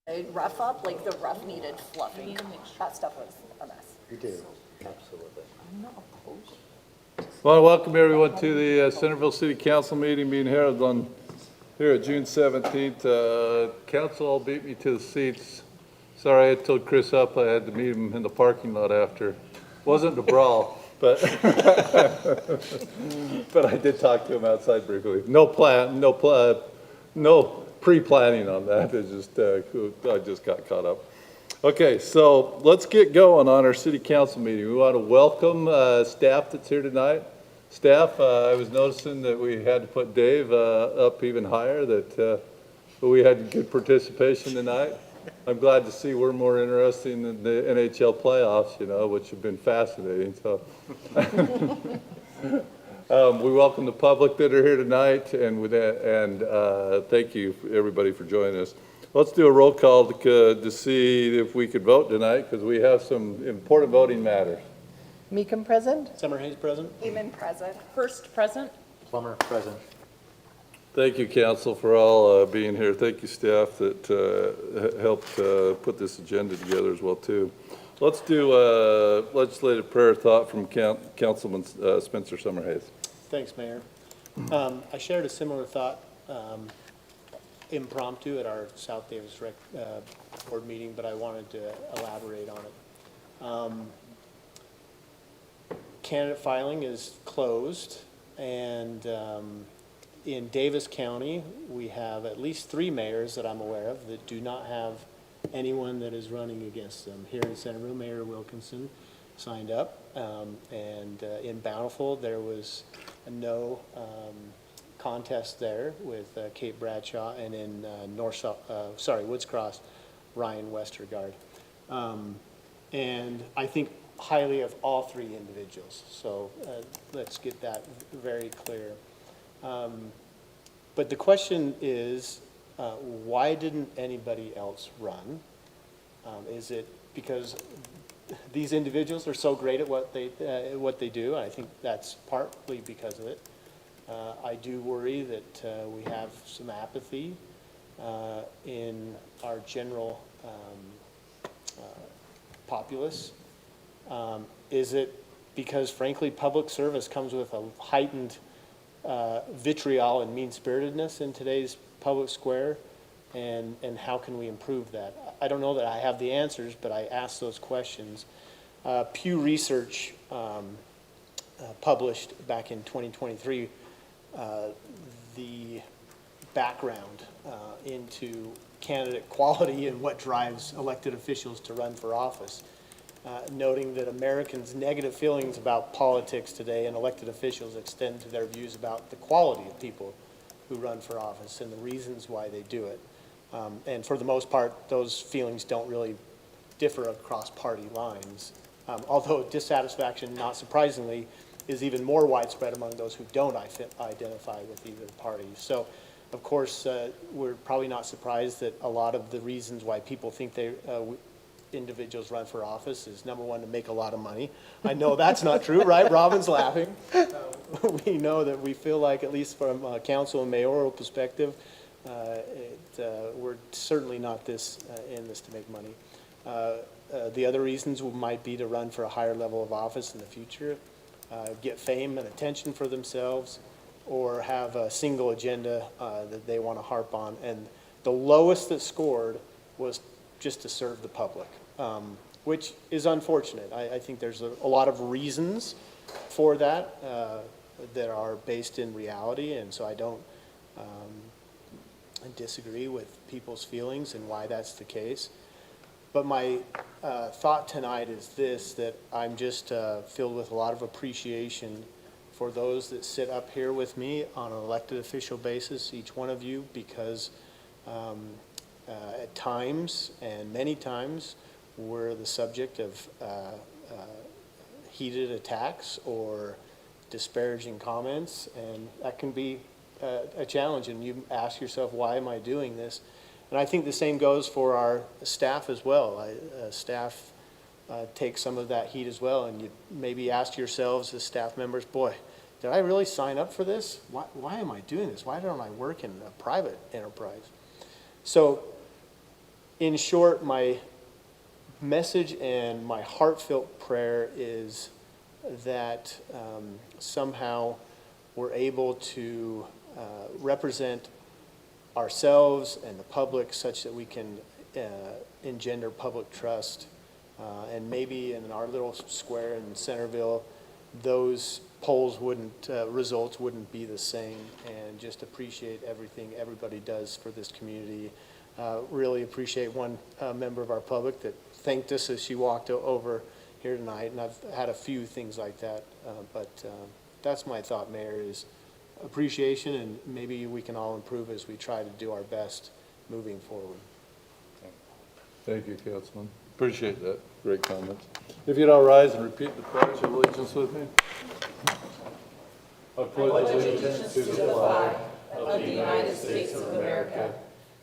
The rough up, like the rough needed fluffing. That stuff was a mess. You do. Absolutely. Well, welcome everyone to the Centerville City Council meeting being held on here at June 17th. Council all beat me to the seats. Sorry, I told Chris up I had to meet him in the parking lot after. Wasn't a brawl, but but I did talk to him outside briefly. No pre-planning on that. It's just I just got caught up. Okay, so let's get going on our city council meeting. We want to welcome staff that's here tonight. Staff, I was noticing that we had to put Dave up even higher, that but we had good participation tonight. I'm glad to see we're more interesting than the NHL playoffs, you know, which have been fascinating. So we welcome the public that are here tonight, and with that, and thank you everybody for joining us. Let's do a roll call to see if we could vote tonight, because we have some important voting matters. Meekum present. Summer Hayes present. Eamon present. Hurst present. Plummer present. Thank you, council, for all being here. Thank you, staff that helped put this agenda together as well, too. Let's do legislative prayer thought from Councilman Spencer Summerhays. Thanks, Mayor. I shared a similar thought impromptu at our South Davis board meeting, but I wanted to elaborate on it. Candidate filing is closed, and in Davis County, we have at least 3 mayors that I'm aware of that do not have anyone that is running against them. Here in Centerville, Mayor Wilkinson signed up, and in Bountiful, there was no contest there with Kate Bradshaw, and in Woods Cross, Ryan Westergaard. And I think highly of all 3 individuals, so let's get that very clear. But the question is, why didn't anybody else run? Is it because these individuals are so great at what they do? I think that's partly because of it. I do worry that we have some apathy in our general populace. Is it because, frankly, public service comes with a heightened vitriol and mean-spiritedness in today's public square, and how can we improve that? I don't know that I have the answers, but I ask those questions. Pew Research published back in 2023 the background into candidate quality and what drives elected officials to run for office. Noting that Americans' negative feelings about politics today and elected officials extend to their views about the quality of people who run for office and the reasons why they do it. And for the most part, those feelings don't really differ across party lines. Although dissatisfaction, not surprisingly, is even more widespread among those who don't identify with either party. So, of course, we're probably not surprised that a lot of the reasons why people think individuals run for office is, number one, to make a lot of money. I know that's not true, right? Robin's laughing. We know that we feel like, at least from a council and mayoral perspective, we're certainly not in this to make money. The other reasons might be to run for a higher level of office in the future, get fame and attention for themselves, or have a single agenda that they want to harp on. And the lowest that scored was just to serve the public, which is unfortunate. I think there's a lot of reasons for that that are based in reality, and so I don't disagree with people's feelings and why that's the case. But my thought tonight is this, that I'm just filled with a lot of appreciation for those that sit up here with me on an elected official basis, each one of you, because at times, and many times, we're the subject of heated attacks or disparaging comments, and that can be a challenge. And you ask yourself, why am I doing this? And I think the same goes for our staff as well. Staff take some of that heat as well, and you maybe ask yourselves as staff members, boy, did I really sign up for this? Why am I doing this? Why don't I work in a private enterprise? So in short, my message and my heartfelt prayer is that somehow we're able to represent ourselves and the public such that we can engender public trust. And maybe in our little square in Centerville, those polls wouldn't, results wouldn't be the same. And just appreciate everything everybody does for this community. Really appreciate one member of our public that thanked us as she walked over here tonight. And I've had a few things like that. But that's my thought, Mayor, is appreciation, and maybe we can all improve as we try to do our best moving forward. Thank you, Councilman. Appreciate that. Great comments. If you'd all rise and repeat the Pledge of Allegiance with me. I pledge allegiance to the flag of the United States of America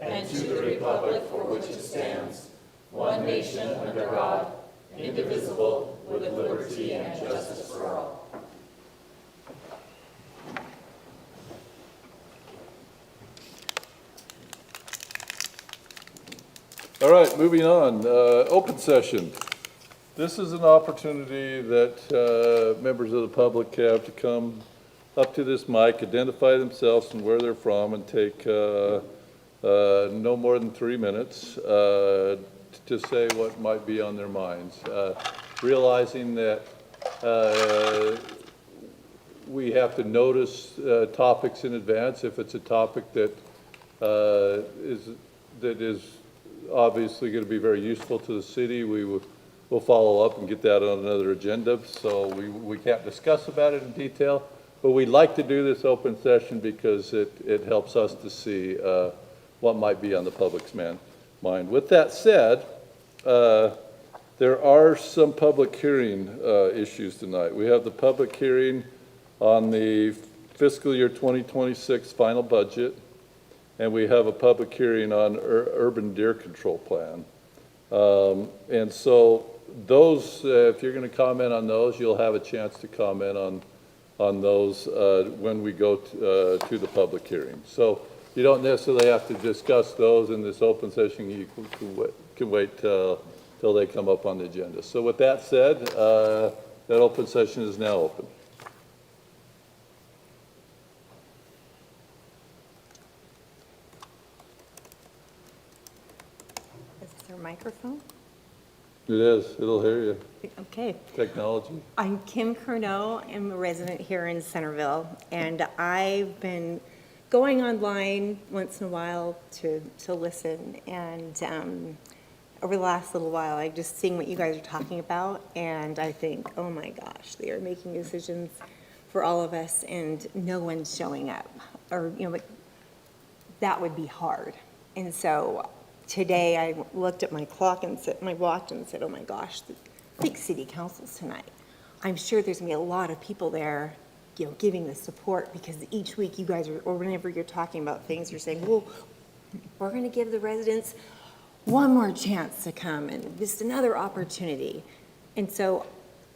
and to the republic for which it stands, one nation under God, indivisible, with liberty and justice for all. All right, moving on. Open session. This is an opportunity that members of the public have to come up to this mic, identify themselves and where they're from, and take no more than 3 minutes to say what might be on their minds. Realizing that we have to notice topics in advance. If it's a topic that is obviously going to be very useful to the city, we'll follow up and get that on another agenda. So we can't discuss about it in detail, but we'd like to do this open session because it helps us to see what might be on the public's mind. With that said, there are some public hearing issues tonight. We have the public hearing on the fiscal year 2026 final budget, and we have a public hearing on urban deer control plan. And so those, if you're going to comment on those, you'll have a chance to comment on those when we go to the public hearing. So you don't necessarily have to discuss those in this open session. You can wait till they come up on the agenda. So with that said, that open session is now open. Is there a microphone? It is. It'll hear you. Okay. Technology. I'm Kim Curnow. I'm a resident here in Centerville, and I've been going online once in a while to listen, and over the last little while, I'm just seeing what you guys are talking about, and I think, oh my gosh, they are making decisions for all of us, and no one's showing up, or, like, that would be hard. And so today I looked at my clock and my watch and said, oh my gosh, the big city councils tonight. I'm sure there's gonna be a lot of people there, giving the support, because each week you guys are, or whenever you're talking about things, you're saying, well, we're gonna give the residents one more chance to come and just another opportunity. And so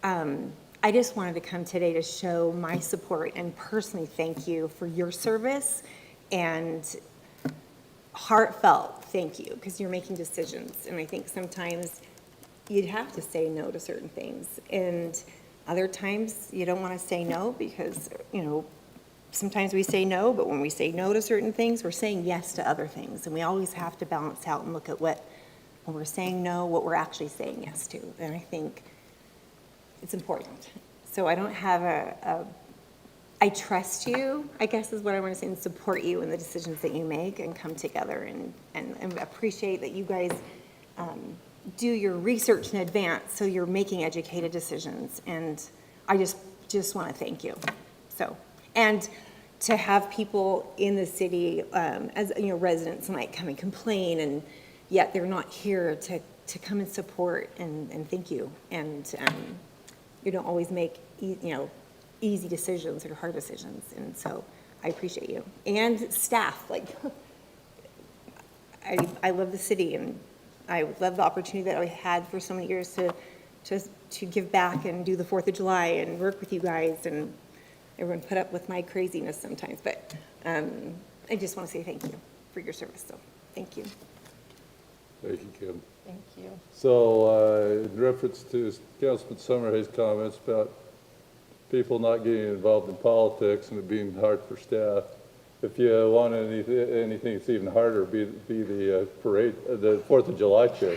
I just wanted to come today to show my support and personally thank you for your service, and heartfelt thank you, because you're making decisions. And I think sometimes you'd have to say no to certain things, and other times you don't want to say no because, sometimes we say no, but when we say no to certain things, we're saying yes to other things. And we always have to balance out and look at when we're saying no, what we're actually saying yes to. And I think it's important. So I don't have I trust you, I guess is what I want to say, and support you in the decisions that you make, and come together and appreciate that you guys do your research in advance so you're making educated decisions. And I just want to thank you. So, and to have people in the city, as residents might come and complain, and yet they're not here to come and support and thank you. And you don't always make easy decisions or hard decisions, and so I appreciate you and staff. Like, I love the city, and I love the opportunity that I had for so many years to give back and do the 4th of July and work with you guys, and everyone put up with my craziness sometimes, but I just want to say thank you for your service. So thank you. Thank you, Kim. Thank you. So, in reference to Councilman Summerhay's comments about people not getting involved in politics and it being hard for staff, if you want anything that's even harder, be the parade, the 4th of July chair.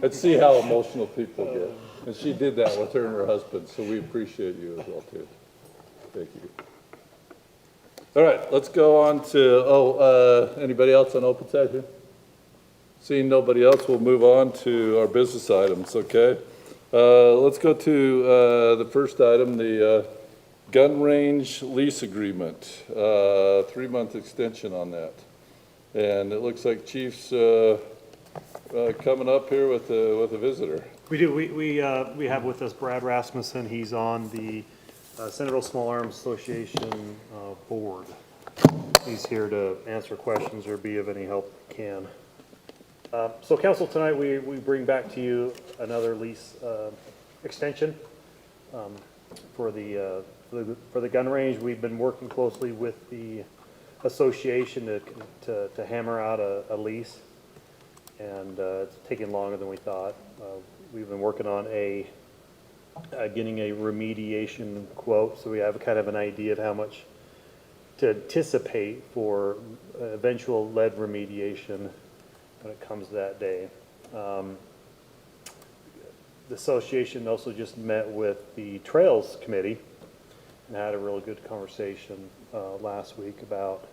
Let's see how emotional people get. And she did that with her and her husband, so we appreciate you as well, too. Thank you. All right, let's go on to, anybody else on open session? Seeing nobody else, we'll move on to our business items, okay? Let's go to the first item, the gun range lease agreement, 3-month extension on that. And it looks like Chief's coming up here with a visitor. We do. We have with us Brad Rasmussen. He's on the Centerville Small Arms Association board. He's here to answer questions or be of any help he can. So council, tonight we bring back to you another lease extension for the gun range. We've been working closely with the association to hammer out a lease, and it's taking longer than we thought. We've been working on getting a remediation quote, so we have kind of an idea of how much to anticipate for eventual lead remediation when it comes that day. The association also just met with the Trails Committee and had a really good conversation last week about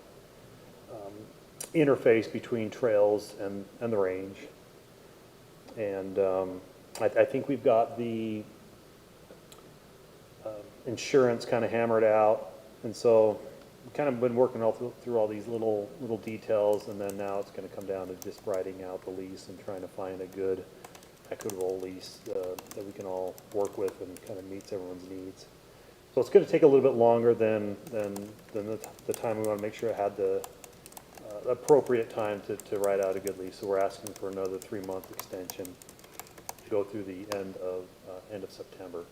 interface between trails and the range. And I think we've got the insurance kind of hammered out, and so we've kind of been working all through all these little details, and then now it's going to come down to just writing out the lease and trying to find a good, equitable lease that we can all work with and kind of meets everyone's needs. So it's going to take a little bit longer than the time we want to make sure it had the appropriate time to write out a good lease. So we're asking for another 3-month extension to go through the end of September.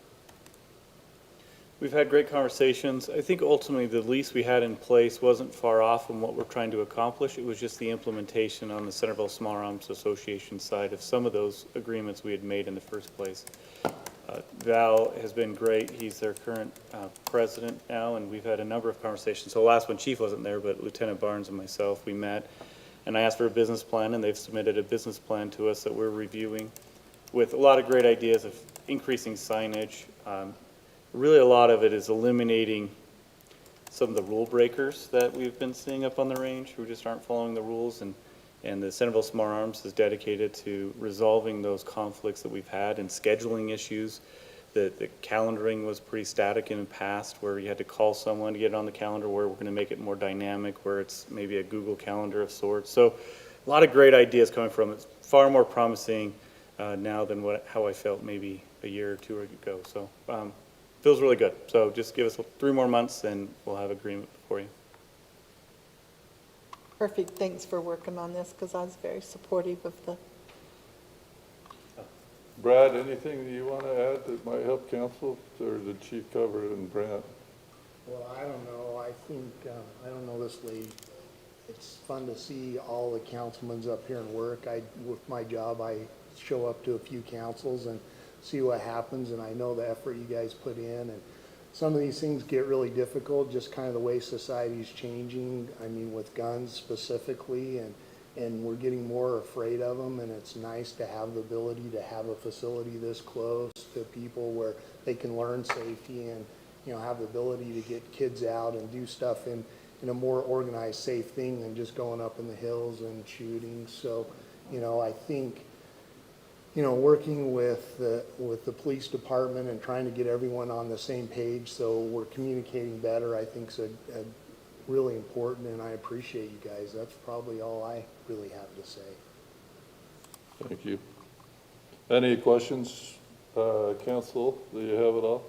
We've had great conversations. I think ultimately the lease we had in place wasn't far off from what we're trying to accomplish. It was just the implementation on the Centerville Small Arms Association side of some of those agreements we had made in the first place. Val has been great. He's their current president now, and we've had a number of conversations. So the last one, Chief wasn't there, but Lieutenant Barnes and myself, we met, and I asked for a business plan, and they've submitted a business plan to us that we're reviewing with a lot of great ideas of increasing signage. Really, a lot of it is eliminating some of the rule breakers that we've been seeing up on the range who just aren't following the rules, and the Centerville Small Arms is dedicated to resolving those conflicts that we've had and scheduling issues. The calendaring was pretty static in the past, where you had to call someone to get it on the calendar, where we're going to make it more dynamic, where it's maybe a Google Calendar of sorts. So a lot of great ideas coming from it. It's far more promising now than how I felt maybe a year or two ago. So feels really good. So just give us 3 more months and we'll have agreement for you. Perfect. Thanks for working on this, because I was very supportive of the. Brad, anything that you want to add that might help council, or did Chief cover it and Brent? Well, I don't know. I think, I don't know this lady. It's fun to see all the councilmen up here and work. With my job, I show up to a few councils and see what happens, and I know the effort you guys put in, and some of these things get really difficult, just kind of the way society's changing. I mean, with guns specifically, and we're getting more afraid of them, and it's nice to have the ability to have a facility this close to people where they can learn safety and, you know, have the ability to get kids out and do stuff in a more organized, safe thing than just going up in the hills and shooting. So, you know, I think, you know, working with the police department and trying to get everyone on the same page so we're communicating better, I think is a really important, and I appreciate you guys. That's probably all I really have to say. Thank you. Any questions, council? Do you have it all?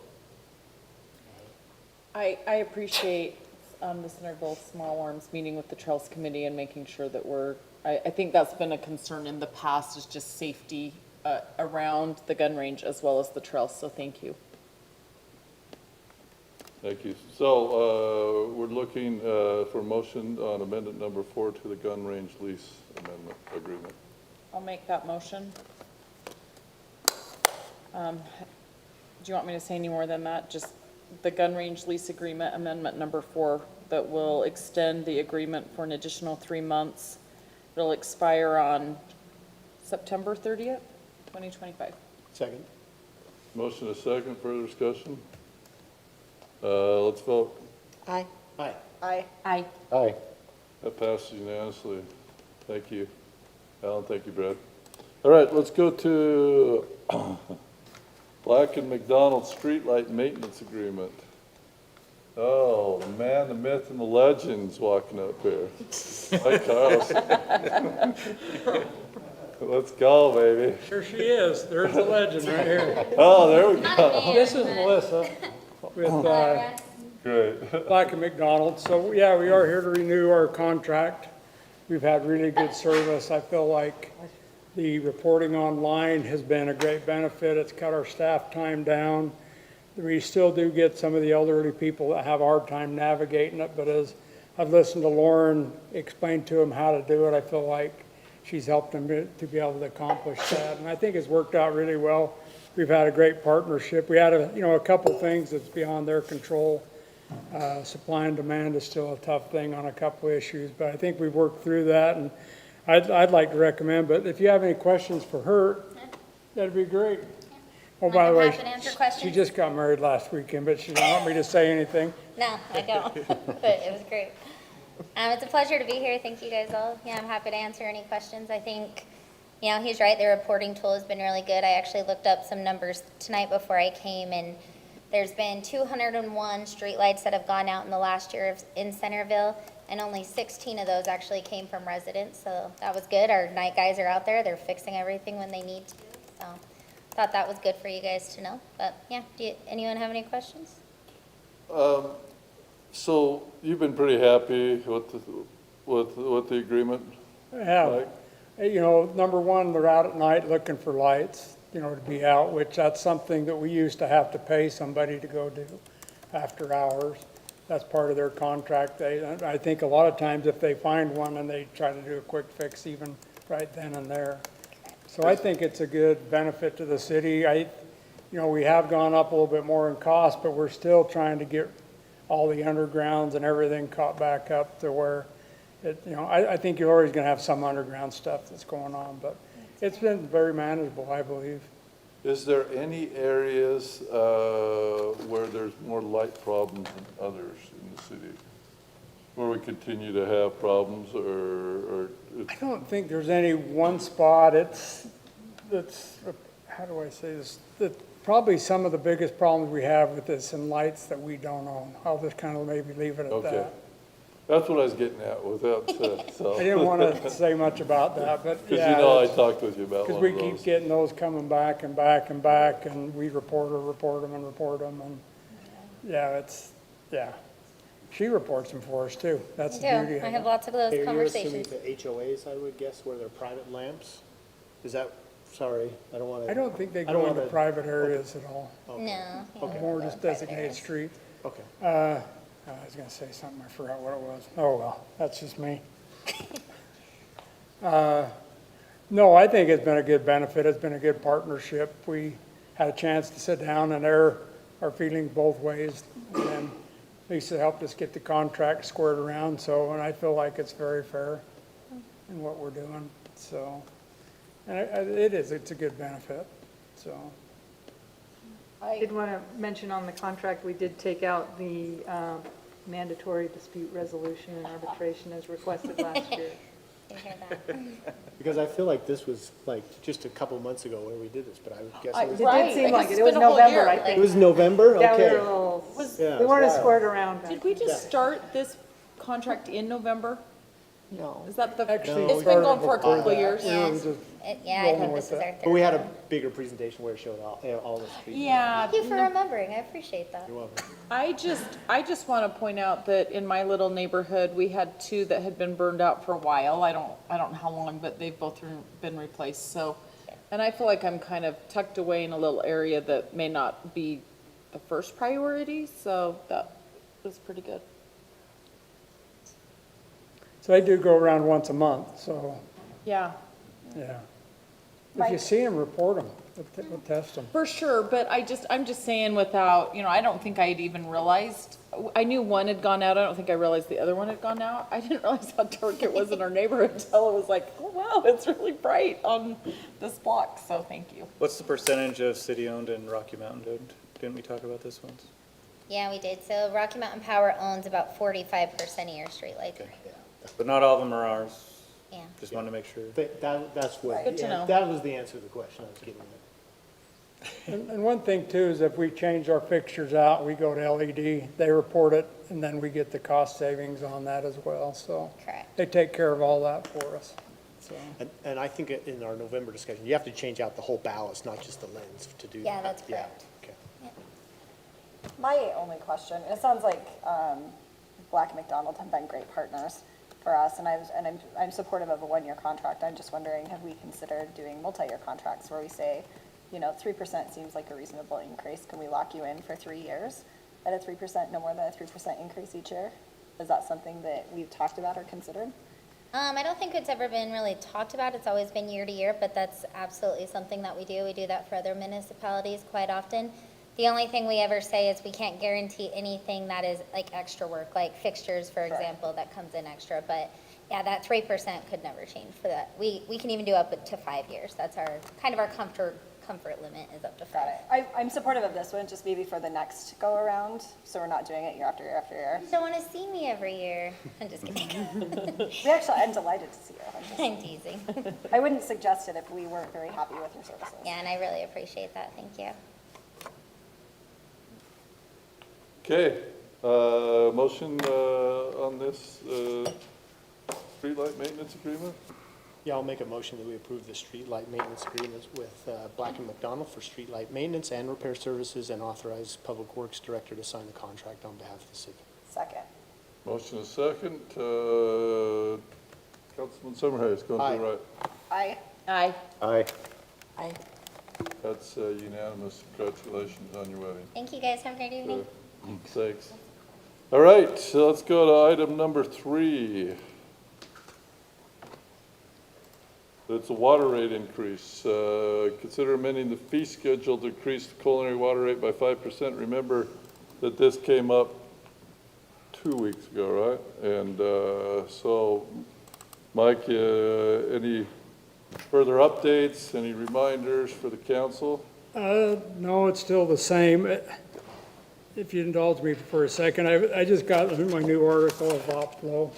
I appreciate the Centerville Small Arms meeting with the Trails Committee and making sure that I think that's been a concern in the past, is just safety around the gun range as well as the trails, so thank you. Thank you. So we're looking for motion on amendment number 4 to the gun range lease amendment agreement. I'll make that motion. Do you want me to say any more than that? Just the gun range lease agreement amendment number 4 that will extend the agreement for an additional 3 months. It'll expire on September 30th, 2025. Second. Motion is second, further discussion? Let's vote. Aye. Aye. Aye. Aye. Aye. That passes unanimously. Thank you. Alan, thank you, Brad. All right, let's go to Black and McDonald Streetlight Maintenance Agreement. Oh, the man, the myth, and the legend's walking up here. Hi, Carlos. Let's go, baby. Here she is. There's the legend right here. Oh, there we go. This is Melissa with Great. Black and McDonald. So, yeah, we are here to renew our contract. We've had really good service. I feel like the reporting online has been a great benefit. It's cut our staff time down. We still do get some of the elderly people that have a hard time navigating it, but as I've listened to Lauren explain to them how to do it, I feel like she's helped them to be able to accomplish that. And I think it's worked out really well. We've had a great partnership. We had a couple things that's beyond their control. Supply and demand is still a tough thing on a couple of issues, but I think we've worked through that, and I'd like to recommend, but if you have any questions for her, that'd be great. Oh, by the way, I'm happy to answer questions. she just got married last weekend, but she didn't want me to say anything. No, I don't, but it was great. It's a pleasure to be here. Thank you guys all. Yeah, I'm happy to answer any questions. I think, he's right. The reporting tool has been really good. I actually looked up some numbers tonight before I came, and there's been 201 streetlights that have gone out in the last year in Centerville, and only 16 of those actually came from residents, so that was good. Our night guys are out there. They're fixing everything when they need to, so thought that was good for you guys to know. But, yeah, anyone have any questions? So you've been pretty happy with the agreement? Yeah, Mike? number one, they're out at night looking for lights, to be out, which that's something that we used to have to pay somebody to go do after hours. That's part of their contract. I think a lot of times if they find one and they try to do a quick fix even right then and there. So I think it's a good benefit to the city. We have gone up a little bit more in cost, but we're still trying to get all the undergrounds and everything caught back up to where I think you're always going to have some underground stuff that's going on, but it's been very manageable, I believe. Is there any areas where there's more light problems than others in the city? Where we continue to have problems or I don't think there's any one spot. That's how do I say this? Probably some of the biggest problems we have with this and lights that we don't own. I'll just kind of maybe leave it at Okay. that. That's what I was getting at without, so. I didn't want to say much about that, but Because yeah. I talked with you about Because one we of keep those. getting those coming back and back and back, and we report them, and, yeah. She reports them for us, too. That's the I beauty do. of I have it. lots of those Are you assuming conversations. the HOAs, I would guess, where they're private lamps? Is that, sorry, I don't want to. I don't think they I don't go into wanna- private areas at all, No. more just designated street. Okay. I was gonna say something, I forgot what it was. Oh, well, that's just me. No, I think it's been a good benefit. It's been a good partnership. We had a chance to sit down and air our feelings both ways. And then Lisa helped us get the contract squared around, and I feel like it's very fair in what we're doing, so. And it's a good benefit, so. I did want to mention on the contract, we did take out the mandatory dispute resolution and arbitration as requested last year. You hear that? Because I feel like this was like just a couple months ago where we did this, but I would guess it It was, Right, did seem I like guess it. It it's was been a whole November, year. I it think. was November? Yeah, we were a Okay. little, Yeah, we it's weren't as wild. squared around. Did we just start this contract in November? No. Is that the, Actually, it's been going for a before couple of that. years? We were Yes. just Yeah, I rolling think with this is it. our third. But we had a one. bigger presentation where it showed all the streets. Yeah. Thank you for remembering. I appreciate that. You're welcome. I just want to point out that in my little neighborhood, we had 2 that had been burned out for a while. I don't know how long, but they've both been replaced, so. And I feel like I'm kind of tucked away in a little area that may not be the first priority, so that was pretty good. So they do go around once a month, so, Yeah. yeah. If you see them, report them, we'll test them. For sure, but I'm just saying without, I don't think I'd even realized, I knew one had gone out, I don't think I realized the other one had gone out. I didn't realize how dark it was in our neighborhood until it was like, oh wow, it's really bright on this block, so thank you. What's the percentage of city-owned and Rocky Mountain owned? Didn't we talk about this once? Yeah, we did. So Rocky Mountain Power owns about 45% of your streetlights. But not all of them are ours. Yeah. Just wanted to make sure. That's what, Good to yeah, know. that was the answer to the question I was getting at. And one thing too is if we change our fixtures out, we go to LED, they report it, and then we get the cost savings on that as well, so. Correct. They take care of all that for us, so. And I think in our November discussion, you have to change out the whole ballast, not just the lens to do that. Yeah, that's correct. Okay. My only question, it sounds like Black and McDonald have been great partners for us, and I'm supportive of a one-year contract. I'm just wondering, have we considered doing multi-year contracts where we say, 3% seems like a reasonable increase. Can we lock you in for 3 years at a 3%, no more than a 3% increase each year? Is that something that we've talked about or considered? I don't think it's ever been really talked about. It's always been year to year, but that's absolutely something that we do. We do that for other municipalities quite often. The only thing we ever say is we can't guarantee anything that is like extra work, like fixtures, for example, that comes in extra. But yeah, that 3% could never change for that. We can even do up to 5 years. That's our comfort limit is up to 5. Got it. I'm supportive of this one, just maybe for the next go-around, so we're not doing it year after year after year. You don't want to see me every year. I'm just kidding. I'm delighted to see you. I'm teasing. I wouldn't suggest it if we weren't very happy with your services. Yeah, and I really appreciate that. Thank you. Okay, motion on this streetlight maintenance agreement? Yeah, I'll make a motion that we approve the streetlight maintenance agreements with Black and McDonald for streetlight maintenance and repair services, and authorize Public Works Director to sign the contract on behalf of the city. Second. Motion is second. Councilman Summerhouse, going to the right. Aye. Aye. Aye. Aye. That's unanimous. Congratulations on your wedding. Thank you guys. Have a great evening. Thanks. All right, so let's go to item number 3. It's a water rate increase. Consider amending the fee schedule to increase the culinary water rate by 5%. Remember that this came up 2 weeks ago, right? And so, Mike, any further updates, any reminders for the council? No, it's still the same. If you indulge me for a second, I just got my new article of OpFlow,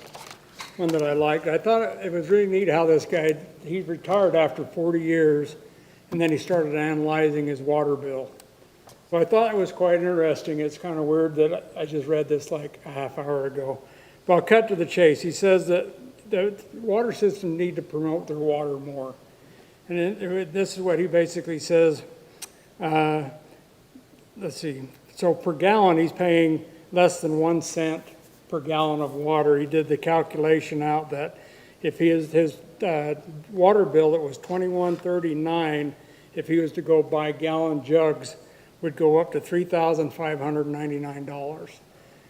one that I liked. I thought it was really neat how this guy, he retired after 40 years, and then he started analyzing his water bill. So I thought it was quite interesting. It's kind of weird that I just read this like a half hour ago. But I'll cut to the chase. He says that the water systems need to promote their water more. And this is what he basically says. Let's see. So per gallon, he's paying less than 1 cent per gallon of water. He did the calculation out that if his water bill that was $21.39, if he was to go buy gallon jugs, would go up to $3,599.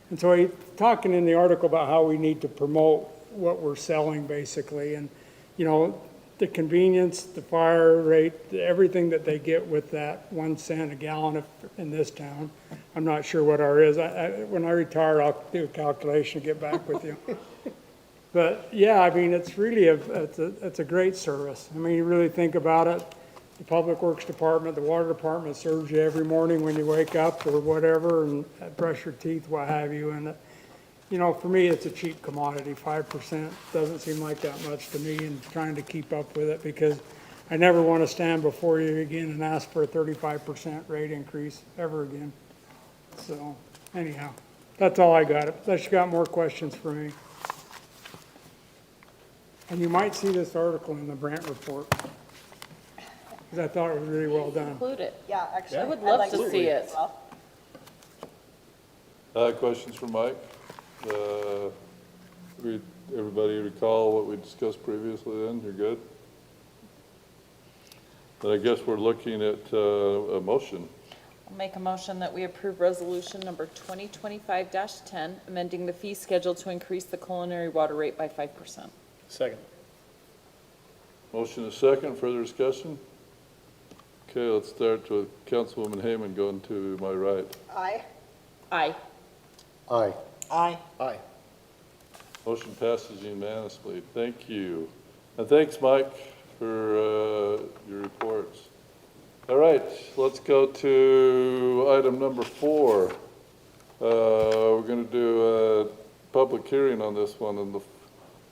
And so he's talking in the article about how we need to promote what we're selling basically, and the convenience, the fire rate, everything that they get with that 1 cent a gallon in this town. I'm not sure what our is. When I retire, I'll do a calculation and get back with you. But yeah, I mean, it's really it's a great service. I mean, you really think about it. The Public Works Department, the Water Department serves you every morning when you wake up or whatever, and brush your teeth, what have you. And for me, it's a cheap commodity. 5% doesn't seem like that much to me, and trying to keep up with it, because I never want to stand before you again and ask for a 35% rate increase ever again. So anyhow, that's all I got. Unless you got more questions for me. And you might see this article in the Brant report, because I thought it was really well done. Include it. Yeah, actually. I would I'd love like to see it. as well. Questions for Mike? Everybody recall what we discussed previously then? You're good? Then I guess we're looking at a motion. I'll make a motion that we approve resolution number 2025-10, amending the fee schedule to increase the culinary water rate by 5%. Second. Motion is second. Further discussion? Okay, let's start with Councilwoman Hayman going to my right. Aye. Aye. Aye. Aye. Aye. Motion passes unanimously. Thank you. And thanks, Mike, for your reports. All right, let's go to item number 4. We're going to do a public hearing on this one in the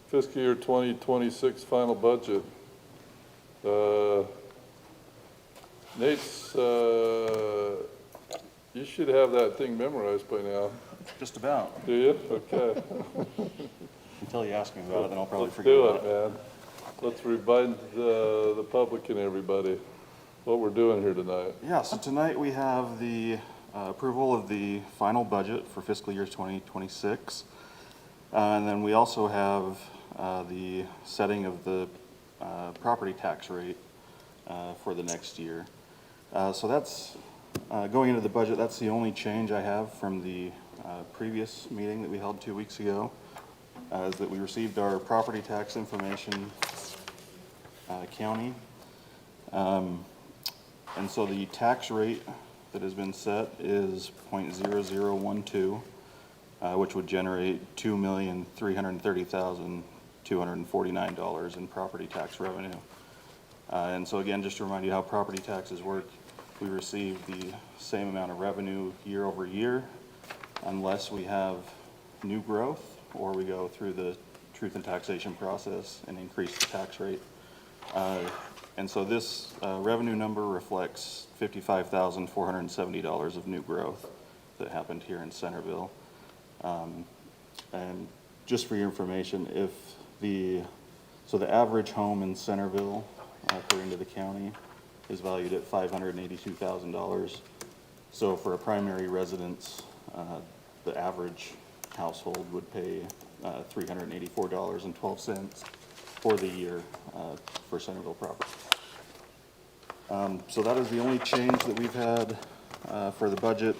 fiscal year 2026 final budget. Nate's, you should have that thing memorized by now. Just about. Do you? Okay. Until you ask me about it, then I'll probably Let's forget do about it, it. man. Let's remind the public and everybody what we're doing here tonight. Yeah, so tonight we have the approval of the final budget for fiscal year 2026. And then we also have the setting of the property tax rate for the next year. So that's, going into the budget, that's the only change I have from the previous meeting that we held 2 weeks ago, is that we received our property tax information county. And so the tax rate that has been set is 0.0012, which would generate $2,330,249 in property tax revenue. And so again, just to remind you how property taxes work, we receive the same amount of revenue year over year unless we have new growth or we go through the truth in taxation process and increase the tax rate. And so this revenue number reflects $55,470 of new growth that happened here in Centerville. And just for your information, so the average home in Centerville, according to the county, is valued at $582,000. So for a primary residence, the average household would pay $384.12 for the year for Centerville property. So that is the only change that we've had for the budget.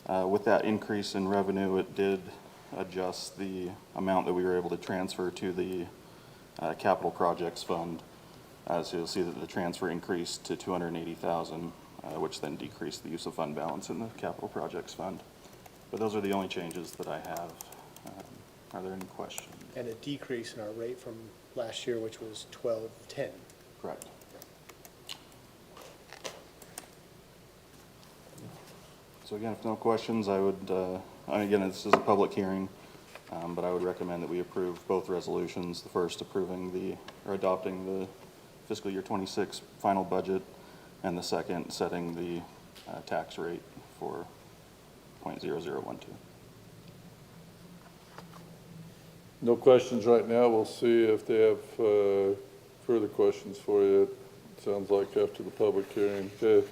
With that increase in revenue, it did adjust the amount that we were able to transfer to the capital projects fund. So you'll see that the transfer increased to $280,000, which then decreased the use of fund balance in the capital projects fund. But those are the only changes that I have. Are there any questions? And a decrease in our rate from last year, which was 12.10. Correct. So again, if no questions, I would, again, this is a public hearing, but I would recommend that we approve both resolutions. The first approving or adopting the fiscal year 26 final budget, and the second setting the tax rate for 0.0012. No questions right now. We'll see if they have further questions for you. It sounds like after the public hearing. Okay.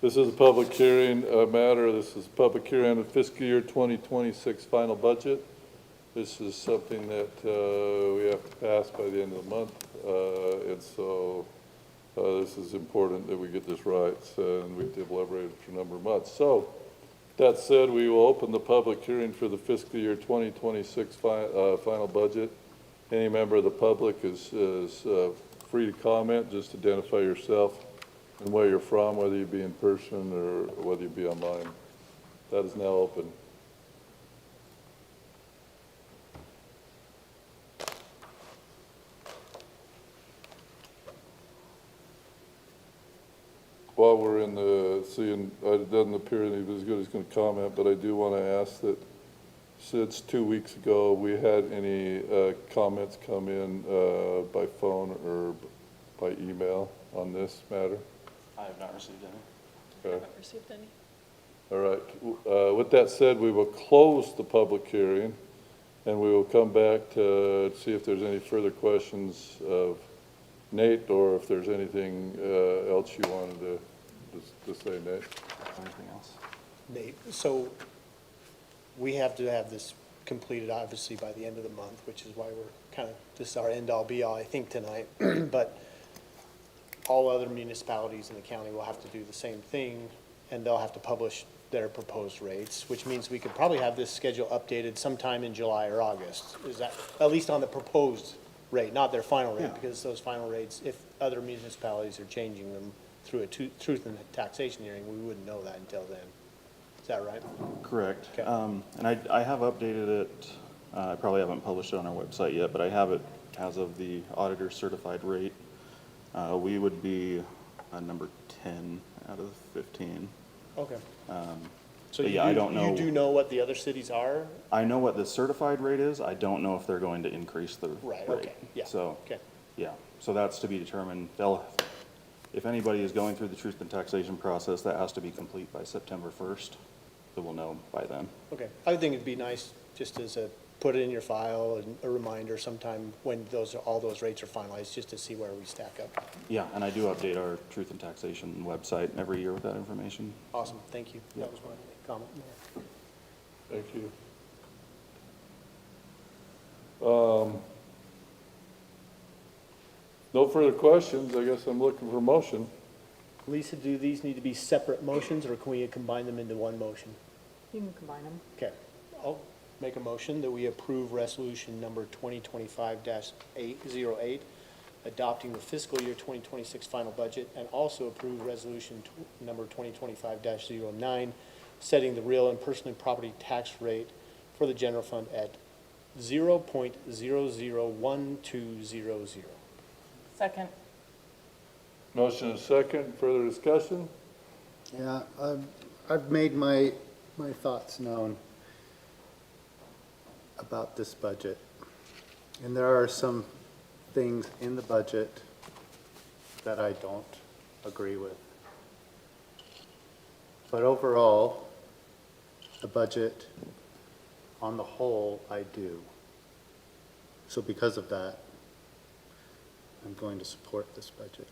This is a public hearing matter. This is a public hearing on the fiscal year 2026 final budget. This is something that we have to pass by the end of the month. And so this is important that we get this right. And we've deliberated for a number of months. So that said, we will open the public hearing for the fiscal year 2026 final budget. Any member of the public is free to comment. Just identify yourself and where you're from, whether you be in person or whether you be online. That is now open. While we're in the, seeing, it doesn't appear anybody's good is going to comment, but I do want to ask that since 2 weeks ago, we had any comments come in by phone or by email on this matter? I have not received any. Okay. Haven't received any. All right. With that said, we will close the public hearing, and we will come back to see if there's any further questions of Nate, or if there's anything else you wanted to say, Nate. Anything else? Nate, so we have to have this completed, obviously, by the end of the month, which is why we're kind of, this is our end-all, be-all, I think, tonight. But all other municipalities in the county will have to do the same thing, and they'll have to publish their proposed rates, which means we could probably have this schedule updated sometime in July or August. Is that, at least on the proposed rate, not their final rate, because those final rates, if other municipalities are changing them through a truth in taxation hearing, we wouldn't know that until then. Is that right? Correct. Okay. And I have updated it, I probably haven't published it on our website yet, but I have it as of the auditor certified rate. We would be number 10 out of 15. Okay. So but you yeah, I don't know. You do know what the other cities are? I know what the certified rate is. I don't know if they're going to increase the Right, rate. okay, yeah. So, Okay. yeah, so that's to be determined. If anybody is going through the truth in taxation process, that has to be complete by September 1st. So we'll know by then. Okay. I would think it'd be nice just as put it in your file and a reminder sometime when all those rates are finalized, just to see where we stack up. Yeah, and I do update our truth in taxation website every year with that information. Awesome, thank you. That was my comment. Thank you. No further questions. I guess I'm looking for a motion. Lisa, do these need to be separate motions, or can we combine them into one motion? You can combine them. Okay, I'll make a motion that we approve resolution number 2025-808, adopting the fiscal year 2026 final budget, and also approve resolution number 2025-09, setting the real and personal property tax rate for the general fund at 0.001200. Second. Motion is second. Further discussion? Yeah, I've made my thoughts known about this budget. And there are some things in the budget that I don't agree with. But overall, the budget on the whole, I do. So because of that, I'm going to support this budget.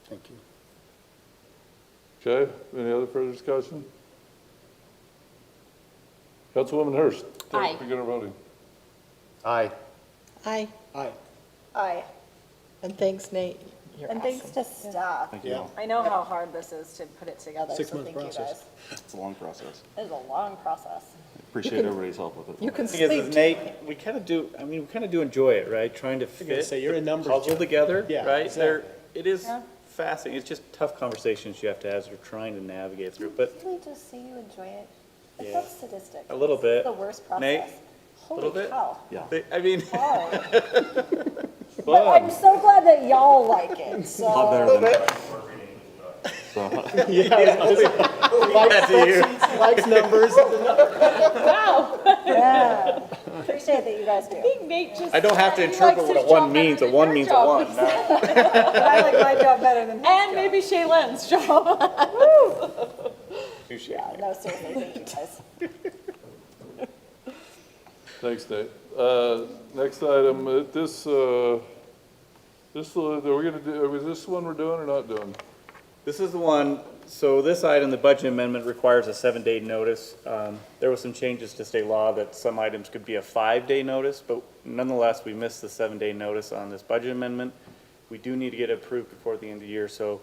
Thank you. Okay, any other further discussion? Councilwoman Hurst. Aye. Begin our voting. Aye. Aye. Aye. Aye. And thanks, Nate. And thanks to staff. Thank you. Yeah. I know how hard this is to put it together, so 6-month thank you process. guys. It's a long process. It is a long process. Appreciate everybody's help with it. You can Thing is, sleep. Nate, we kind of do enjoy it, right? Trying to gonna fit say, you're a the numbers puzzle guy. together, Yeah, right? exactly. It is Yeah. fascinating. It's just tough conversations you have to have as you're trying to navigate through, but Really just see you enjoy it. It's Yeah. so sadistic. A little It's bit. the worst process. Nate, Holy little bit. cow. Yeah. I mean, Hard. But I'm so glad that y'all like it, so. Not better than so, that to you. Likes numbers. Yeah. Appreciate that you guys do. Nate just. I don't have to interpret what a one means. A one means a one. No. But I like my job better than his And job. maybe Shaylen's job. Touche. Yeah, no, seriously, thank you guys. Thanks, Nate. Next item, are we gonna do, is this one we're doing or not doing? This is the one, so this item, the budget amendment requires a 7-day notice. There were some changes to state law that some items could be a 5-day notice, but nonetheless, we missed the 7-day notice on this budget amendment. We do need to get it approved before the end of the year, so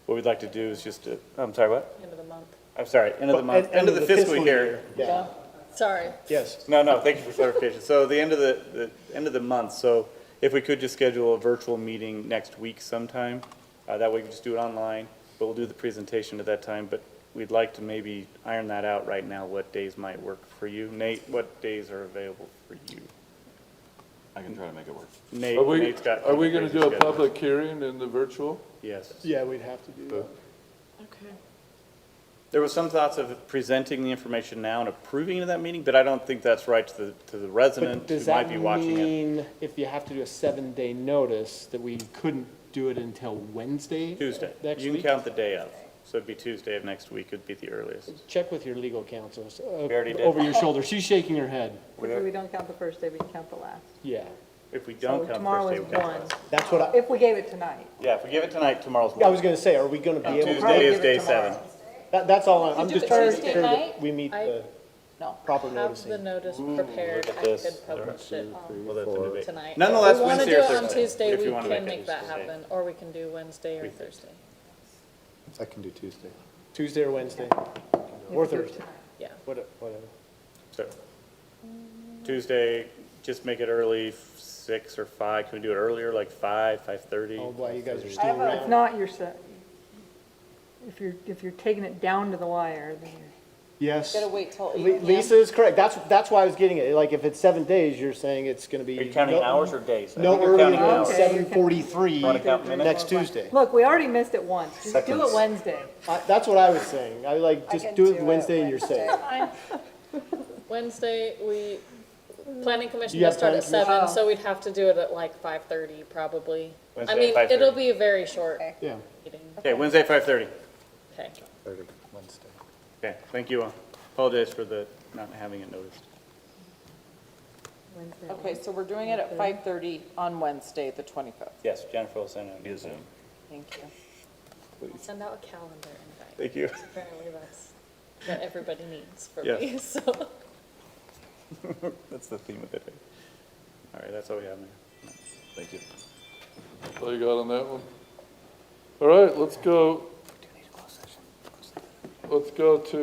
what we'd like to do is just I'm sorry, what? End of the month. I'm sorry, end of the month, end of the fiscal year. Yeah, Sorry. yes. No, thank you for clarification. So the end of the end of the month, so if we could just schedule a virtual meeting next week sometime, that way we can just do it online, but we'll do the presentation at that time, but we'd like to maybe iron that out right now, what days might work for you. Nate, what days are available for you? I can try to make it work. Nate's got. Are we gonna crazy do a schedule. public hearing in the virtual? Yes. Yeah, we'd have to do that. Okay. There was some thoughts of presenting the information now and approving it at that meeting, but I don't think that's right to the But resident who does might that be watching it. mean if you have to do a 7-day notice, that we couldn't do it until Wednesday? Tuesday. Next You can week? count the day of. So it'd be Tuesday of next week would be the earliest. Check with your legal counsel. We already did. Over your shoulder. She's shaking her head. If we don't count the first day, we can count the last. Yeah. If we don't count the tomorrow first day, is we count one. the last. That's what If we gave it tonight. Yeah, if we give it tonight, tomorrow's I was one. gonna say, are we gonna be able to? Tuesday is give it day tomorrow. 7. That's all, I'm do just it trying to Tuesday ensure that night? we meet the No. proper Have the noticing. notice prepared look at and this. could publish it Well, that's a debate. tonight. Nonetheless, If we Wednesday or want to do it on Thursday, Tuesday, if we you wanna can make it make that Tuesday. happen, or we can do Wednesday or Thursday. I can do Tuesday. Tuesday or Wednesday? Or If we do it Thursday? tonight. Yeah. Whatever. So, Tuesday, just make it early, 6 or 5? Can we do it earlier, like 5, 5:30? Oh, boy, you guys are I still have a- around. If not, you're set. If you're taking it down to the wire, then you're. Yes. Gotta wait till 8 p.m. Lisa is correct. That's why I was getting it. Like, if it's 7 days, you're saying it's gonna be. Are you counting no- hours or days? I No think you're earlier counting than hours. Okay. 7:43 Wanna count minutes? next Tuesday. Look, we already missed it once. Just do Seconds. it Wednesday. That's what I was saying. I like, I just can do it do it Wednesday and you're safe. Wednesday, planning commission You does have start at planning 7, commission? so we'd have to do it at like 5:30 probably. I Wednesday mean, at 5:30. it'll be a very short Yeah. meeting. Okay, Wednesday, 5:30. Okay. Okay, thank you. Apologize for the not having it noticed. Wednesday. Okay, so we're doing it at 5:30 on Wednesday, the 25th. Yes, Jennifer will send out a Zoom. Thank you. I'll send out a calendar invite. Thank you. Apparently that's what everybody needs for Yes. me, so. That's the theme of the day. All right, that's all we have, Mayor. Thank you. That's all you got on that one? All right, let's go. Let's go to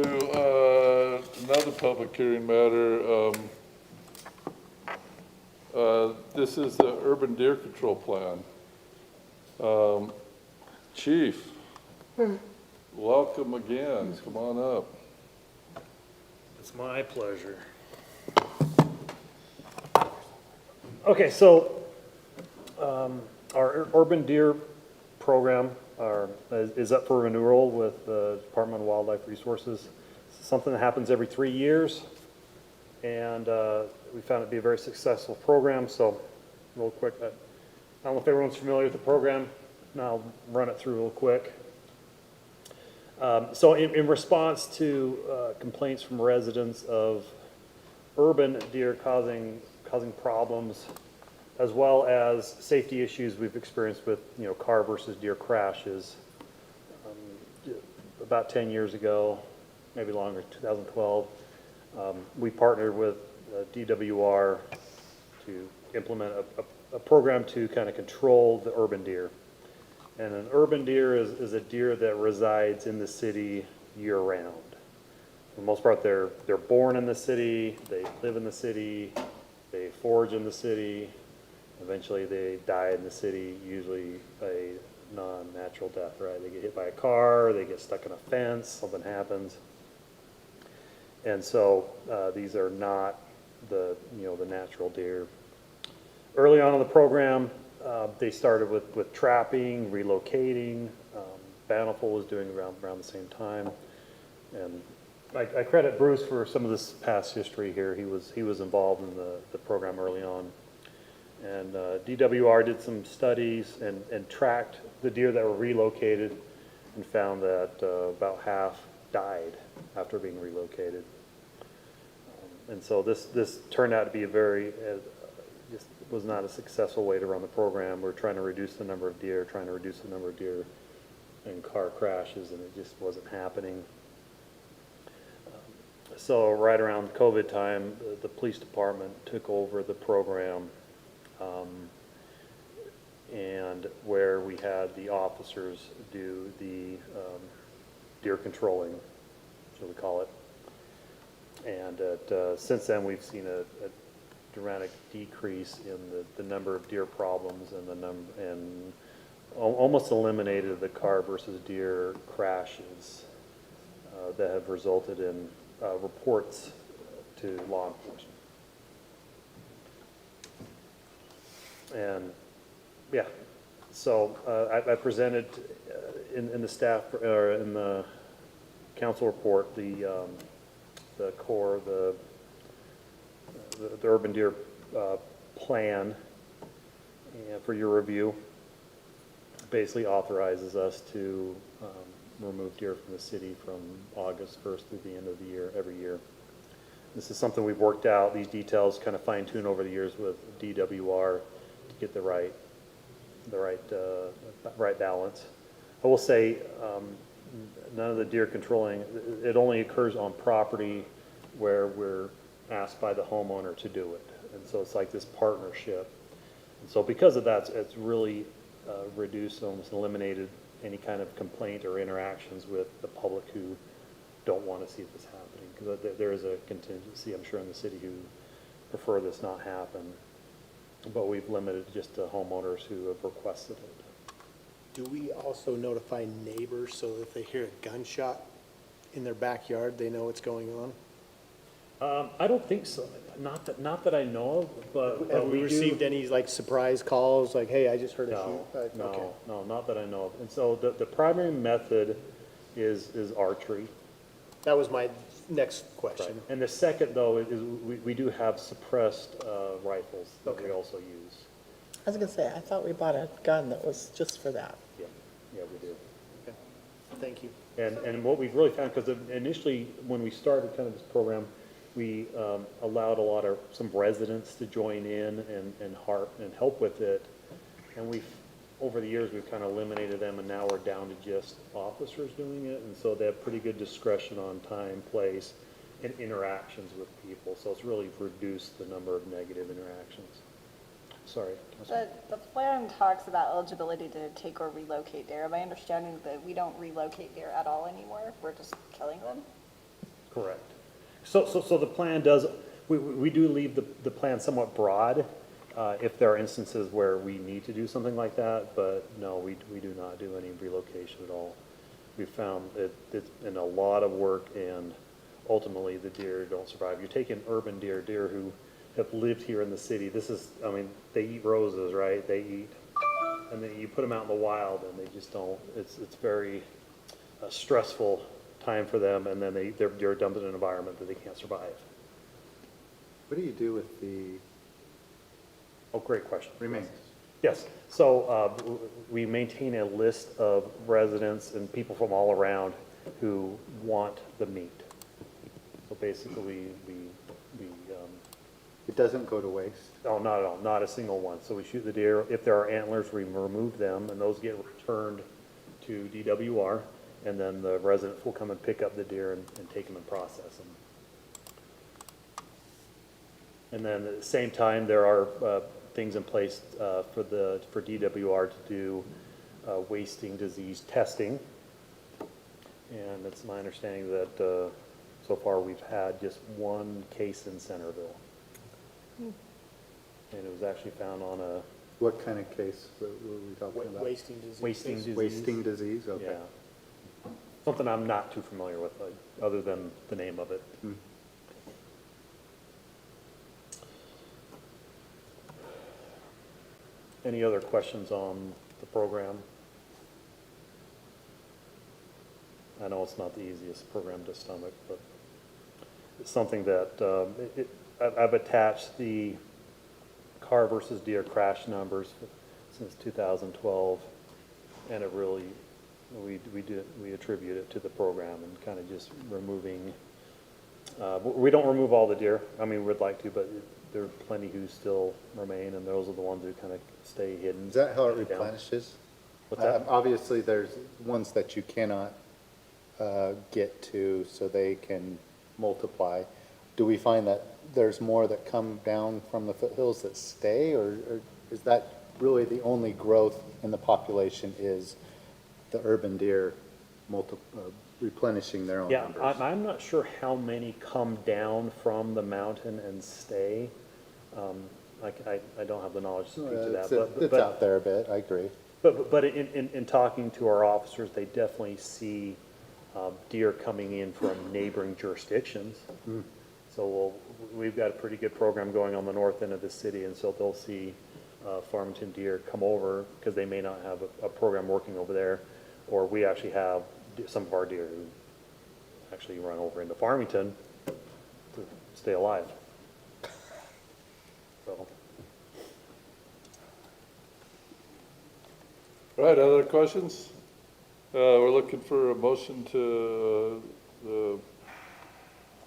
another public hearing matter. This is the urban deer control plan. Chief, welcome again. Come on up. It's my pleasure. Okay, so our urban deer program is up for renewal with the Department of Wildlife Resources. It's something that happens every 3 years, and we found it to be a very successful program. So real quick, I don't know if everyone's familiar with the program. Now I'll run it through real quick. So in response to complaints from residents of urban deer causing problems, as well as safety issues we've experienced with, car versus deer crashes. About 10 years ago, maybe longer, 2012, we partnered with DWR to implement a program to kind of control the urban deer. And an urban deer is a deer that resides in the city year-round. For the most part, they're born in the city, they live in the city, they forage in the city. Eventually, they die in the city, usually a non-natural death, right? They get hit by a car, they get stuck in a fence, something happens. And so these are not the natural deer. Early on in the program, they started with trapping, relocating. Bountiful was doing around the same time. And I credit Bruce for some of this past history here. He was involved in the program early on. And DWR did some studies and tracked the deer that were relocated and found that about half died after being relocated. And so this turned out to be a very, just was not a successful way to run the program. We're trying to reduce the number of deer, trying to reduce the number of deer in car crashes, and it just wasn't happening. So right around COVID time, the police department took over the program, and where we had the officers do the deer controlling, so we call it. And since then, we've seen a dramatic decrease in the number of deer problems and almost eliminated the car versus deer crashes that have resulted in reports to law enforcement. And yeah, so I presented in the staff or in the council report the core, the urban deer plan for your review. Basically authorizes us to remove deer from the city from August 1st through the end of the year, every year. This is something we've worked out, these details kind of fine-tuned over the years with DWR to get the right balance. I will say none of the deer controlling, it only occurs on property where we're asked by the homeowner to do it. And so it's like this partnership. And so because of that, it's really reduced, almost eliminated any kind of complaint or interactions with the public who don't want to see this happening. Because there is a contingency, I'm sure, in the city who prefer this not happen. But we've limited it just to homeowners who have requested it. Do we also notify neighbors so that if they hear a gunshot in their backyard, they know what's going on? I don't think so. Not that I know of, but Have we we received do. any like surprise calls, like, hey, I just heard a No, shoot? Okay. no, not that I know of. And so the primary method is archery. That was my next Right. question. And the second, though, is we do have suppressed rifles that we Okay. also use. I was gonna say, I thought we bought a gun that was just for that. Yeah, we do. Thank you. And what we've really found, because initially, when we started kind of this program, we allowed some residents to join in and help with it. And over the years, we've kind of eliminated them, and now we're down to just officers doing it. And so they have pretty good discretion on time, place, and interactions with people. So it's really reduced the number of negative interactions. Sorry. The plan talks about eligibility to take or relocate deer. Am I understanding that we don't relocate deer at all anymore? We're just killing them? Correct. So the plan does, we do leave the plan somewhat broad, if there are instances where we need to do something like that, but no, we do not do any relocation at all. We found it's been a lot of work, and ultimately the deer don't survive. You're taking urban deer who have lived here in the city. They eat roses, right? They eat, and then you put them out in the wild and they just don't, it's very stressful time for them, and then they're dumped in an environment that they can't survive. What do you do with the Oh, great question. remains? Yes, so we maintain a list of residents and people from all around who want the meat. So basically, we It doesn't go to waste? oh, not at all, not a single one. So we shoot the deer. If there are antlers, we remove them, and those get returned to DWR, and then the residents will come and pick up the deer and take them and process them. And then at the same time, there are things in place for DWR to do wasting disease testing. And it's my understanding that so far we've had just one case in Centerville. And it was actually found on a What kind of case were we talking about? Wasting disease. wasting disease. Wasting disease, okay. Yeah. Something I'm not too familiar with, other than the name of it. Any other questions on the program? I know it's not the easiest program to stomach, but it's something that, I've attached the car versus deer crash numbers since 2012, and it really, we attribute it to the program and kind of just removing, we don't remove all the deer. I mean, we'd like to, but there are plenty who still remain, and those are the ones who kind of stay hidden. Is that how it down. replenishes? What's that? Obviously, there's ones that you cannot get to so they can multiply. Do we find that there's more that come down from the foothills that stay, or is that really the only growth in the population is the urban deer replenishing their own Yeah, numbers? I'm not sure how many come down from the mountain and stay. I don't have the knowledge to speak to that. It's out there a bit, I agree. But in talking to our officers, they definitely see deer coming in from neighboring jurisdictions. So we've got a pretty good program going on the north end of the city, and so they'll see Farmington deer come over because they may not have a program working over there, or we actually have some of our deer who actually run over into Farmington to stay alive. So. All right, other questions? We're looking for a motion to,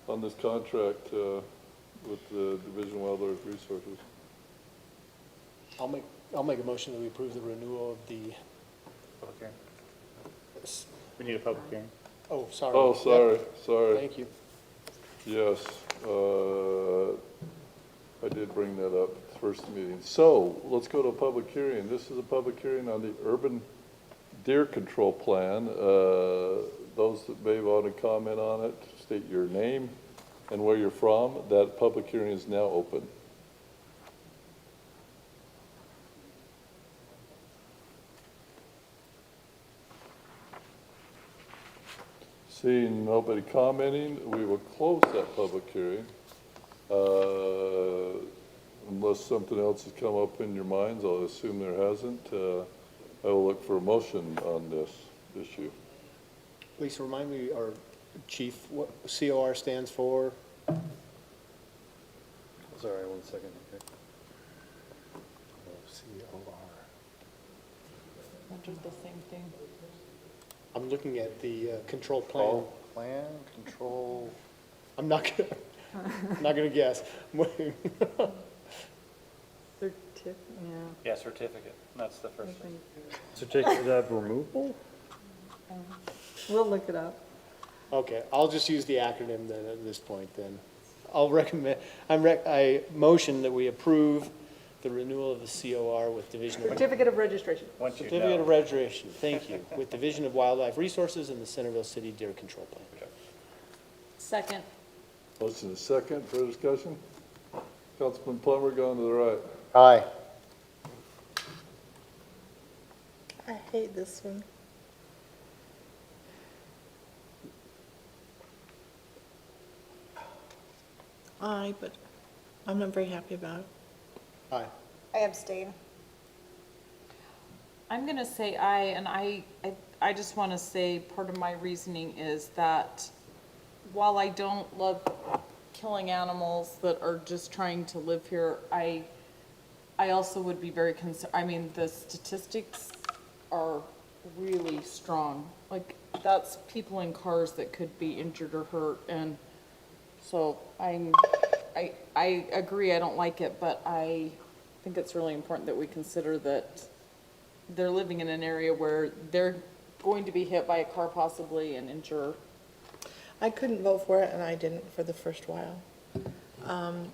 on this contract with the Division of Wildlife Resources. I'll make a motion that we approve the renewal of the, Okay. We need a public hearing. oh, sorry. Oh, sorry. Thank you. Yes, I did bring that up at the first meeting. So, let's go to a public hearing. This is a public hearing on the urban deer control plan. Those that may want to comment on it, state your name and where you're from. That public hearing is now open. Seeing nobody commenting, we will close that public hearing. Unless something else has come up in your minds, I'll assume there hasn't. I will look for a motion on this issue. Lisa, remind me, or Chief, what COR stands for? Sorry, 1 second. Okay. COR. Wondered the same thing. I'm looking at the control plan. Control plan, control, I'm not gonna, not gonna guess. Yeah, certificate, that's the first thing. Certificate of removal? We'll look it up. Okay, I'll just use the acronym then at this point then. I'll recommend, I motion that we approve the renewal of the COR with Division of. Certificate of registration. Certificate of registration, thank you, with Division of Wildlife Resources and the Centerville City Deer Control Plan. Second. Motion is second, further discussion? Councilman Plummer going to the right. aye. I hate this one. Aye, but I'm not very happy about it. Aye. I abstain. I'm gonna say aye, and I just wanna say, part of my reasoning is that while I don't love killing animals that are just trying to live here, I also would be very concerned, I mean, the statistics are really strong. Like, that's people in cars that could be injured or hurt, and so I agree, I don't like it, but I think it's really important that we consider that they're living in an area where they're going to be hit by a car possibly and injure. I couldn't vote for it, and I didn't for the first while.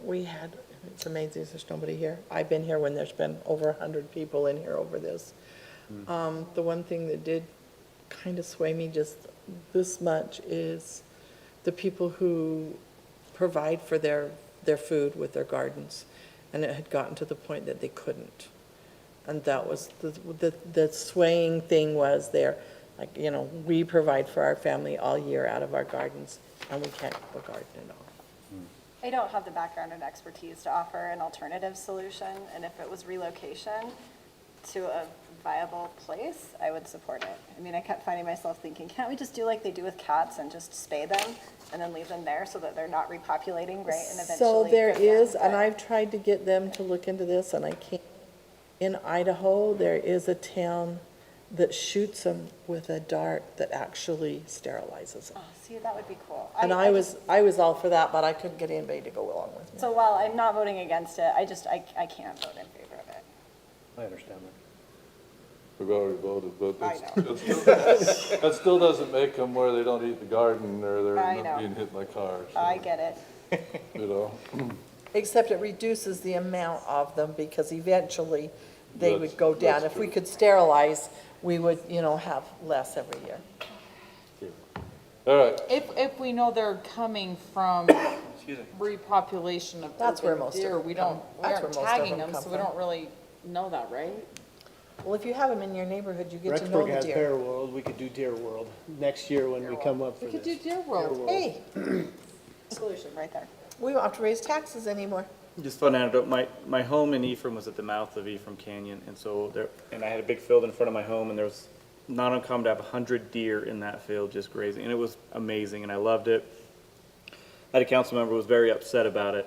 We had, it's amazing, there's nobody here. I've been here when there's been over 100 people in here over this. The one thing that did kind of sway me just this much is the people who provide for their food with their gardens, and it had gotten to the point that they couldn't. And that was the swaying thing was there, like, you know, we provide for our family all year out of our gardens, and we can't grow a garden at all. I don't have the background and expertise to offer an alternative solution, and if it was relocation to a viable place, I would support it. I mean, I kept finding myself thinking, can't we just do like they do with cats and just spay them and then leave them there so that they're not repopulating, right, and eventually. So there get them, is, and but- I've tried to get them to look into this, and I can't. In Idaho, there is a town that shoots them with a dart that actually sterilizes them. Oh, see, that would be cool. And I was all for that, but I couldn't get anybody to go along with me. So while I'm not voting against it, I can't vote in favor of it. I understand that. We've already voted, but I that still doesn't make them where they don't eat the garden or they're I not know. being hit by cars. I get it. You know, Except it reduces the amount of them, because eventually they That's- would go down. that's If we true. could sterilize, we would, you know, have less every year. all right, If we know they're coming from repopulation of That's where urban most of deer, them we come- aren't that's where most of tagging them them, come so we from. don't really know that, right? Well, if you have them in your neighborhood, you get to know Rexburg the has deer. Bear World, we could do Deer World next year when we come up for We this. could do Deer World. Hey, Solution right there. we don't have to raise taxes anymore. Just fun anecdote, my home in Ephraim was at the mouth of Ephraim Canyon, and so there, and I had a big field in front of my home, and there was not uncommon to have 100 deer in that field just grazing, and it was amazing, and I loved it. I had a council member who was very upset about it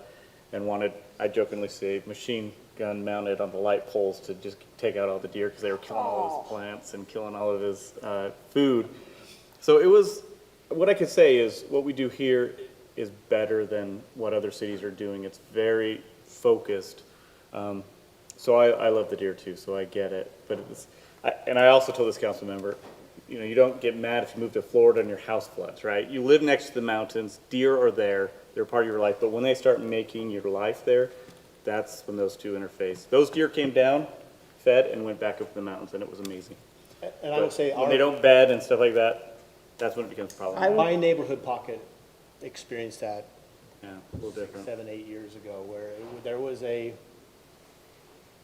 and wanted, I jokingly say, machine gun mounted on the light poles to just take out all the deer because they were killing all his plants and killing all of his food. So it was, what I could say is what we do here is better than what other cities are doing. It's very focused. So I love the deer too, so I get it. But it's, and I also told this council member, you know, you don't get mad if you move to Florida and your house floods, right? You live next to the mountains, deer are there, they're part of your life, but when they start making your life there, that's when those two interface. Those deer came down, fed, and went back up the mountains, and it was amazing. And I would But say when they don't bed and stuff like that, that's when it becomes a problem. my neighborhood pocket experienced that Yeah, a little different. 7, 8 years ago, where there was a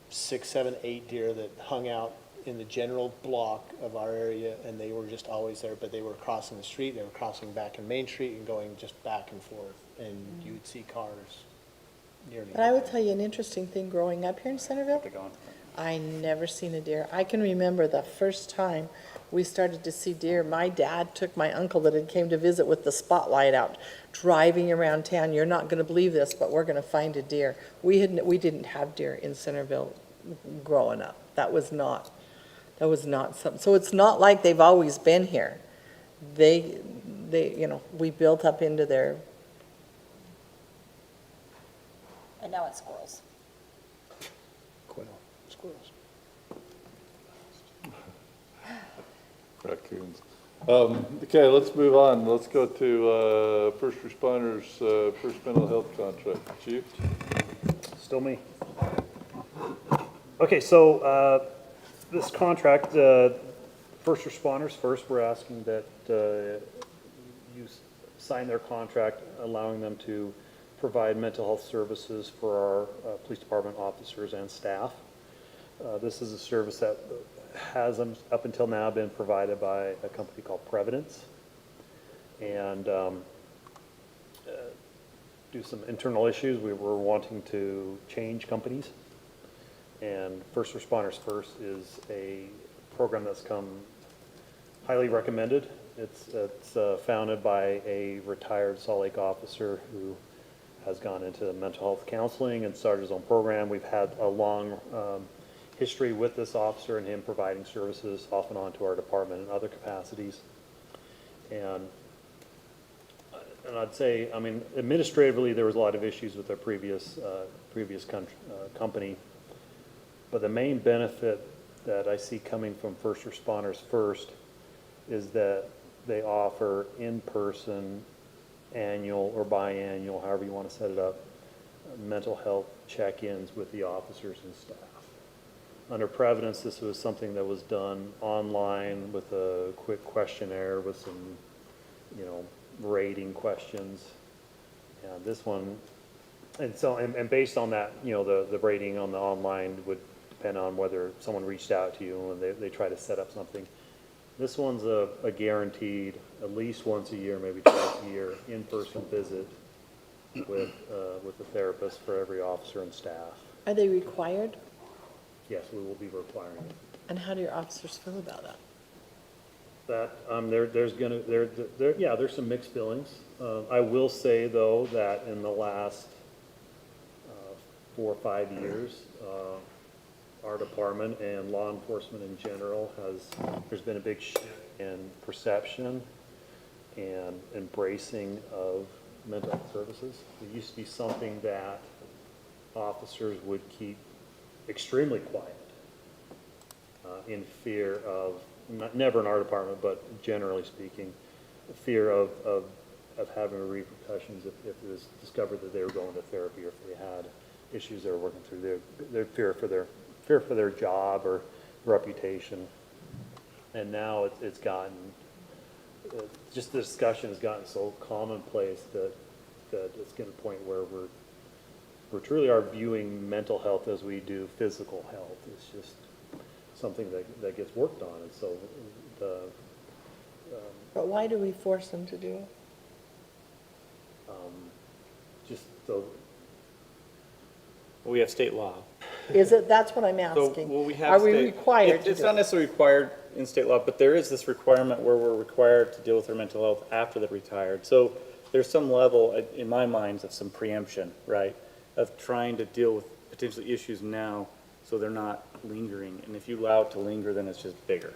6, 7, 8 deer that hung out in the general block of our area, and they were just always there, but they were crossing the street, they were crossing back in Main Street and going just back and forth, and you would see cars nearly. But I will tell you an interesting thing growing up here in Centerville. They're gone. I never seen a deer. I can remember the first time we started to see deer. My dad took my uncle that had came to visit with the spotlight out, driving around town. You're not gonna believe this, but we're gonna find a deer. We didn't have deer in Centerville growing up. That was not something, so it's not like they've always been here. They, we built up into their, And now it's squirrels. Squirrels. Raccoons. Okay, let's move on. Let's go to first responders, first mental health contract. Chief? Still me. Okay, so this contract, first responders, first, we're asking that you sign their contract allowing them to provide mental health services for our police department officers and staff. This is a service that has up until now been provided by a company called Previdence. And due to some internal issues, we were wanting to change companies. And First Responders First is a program that's come highly recommended. It's founded by a retired Salt Lake officer who has gone into mental health counseling and started his own program. We've had a long history with this officer and him providing services off and on to our department in other capacities. And I'd say, I mean, administratively, there was a lot of issues with our previous company. But the main benefit that I see coming from First Responders First is that they offer in-person, annual or biannual, however you want to set it up, mental health check-ins with the officers and staff. Under Previdence, this was something that was done online with a quick questionnaire with some, rating questions. And this one, and based on that, the rating on the online would depend on whether someone reached out to you and they try to set up something. This one's a guaranteed, at least once a year, maybe twice a year, in-person visit with a therapist for every officer and staff. are they required? Yes, we will be requiring it. And how do your officers feel about that? That, there's some mixed feelings. I will say though that in the last 4 or 5 years, our department and law enforcement in general there's been a big shift in perception and embracing of mental health services. It used to be something that officers would keep extremely quiet in fear of, never in our department, but generally speaking, fear of having repercussions if it was discovered that they were going to therapy or if they had issues they were working through. Their fear for their job or reputation. And now it's gotten, just the discussion has gotten so commonplace that it's getting to the point where we truly are viewing mental health as we do physical health. It's just something that gets worked on. And so But why do we force them to do it? just so, We have state law. Is it, that's what I'm So, asking. well, we have Are we state- required to It's do not it? necessarily required in state law, but there is this requirement where we're required to deal with their mental health after they're retired. So there's some level, in my mind, of some preemption, right? Of trying to deal with potential issues now so they're not lingering. And if you allow it to linger, then it's just bigger,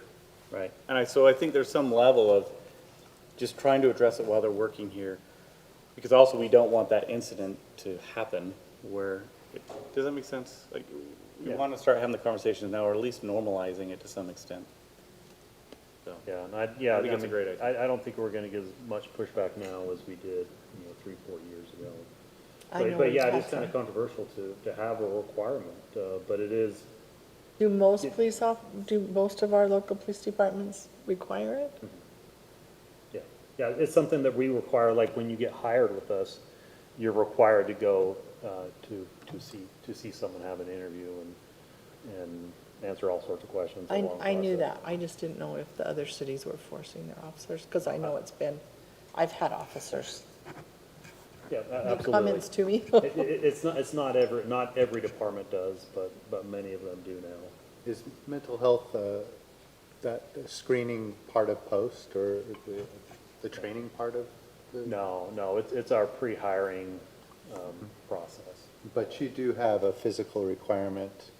right? And so I think there's some level of just trying to address it while they're working here. Because also we don't want that incident to happen where, does that make sense? Like, we Yeah. want to start having the conversations now, or at least normalizing it to some extent. So, yeah, and I think it's a mean, great idea. I don't think we're gonna get as much pushback now as we did, 3, 4 years ago. I know But we've yeah, had it is kind of some. controversial to have a requirement, but it is, Do most do most of our local police departments require it? yeah, it's something that we require, like when you get hired with us, you're required to go to see someone, have an interview, and answer all sorts of questions along the I knew process. that. I just didn't know if the other cities were forcing their officers, because I know I've had officers Yeah, make absolutely. comments to me. It's not every department does, but many of them do now. Is mental health, that screening part of post or the training part of? No, it's our pre-hiring process. But you do have a physical requirement,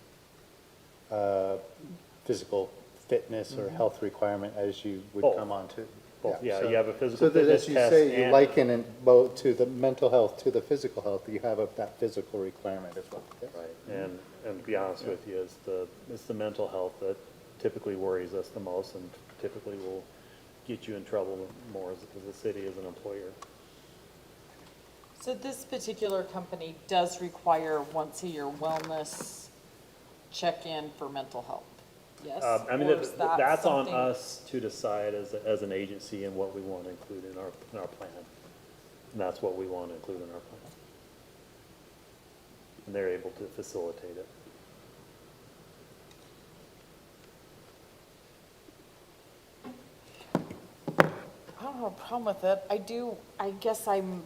physical fitness or health requirement as you would Both. come on to? Both, yeah, so- you have a physical So that fitness as you test say, you and- liken it both to the mental health, to the physical health, you have that physical requirement as well. Yes. Right, and to be honest with you, it's the mental health that typically worries us the most and typically will get you in trouble more as a city, as an employer. So this particular company does require once a year wellness check-in for mental health, yes? I mean, Or is that that's on something- us to decide as an agency and what we want to include in our plan. And that's what we want to include in our plan. And they're able to facilitate it. I don't have a problem with it. I guess I'm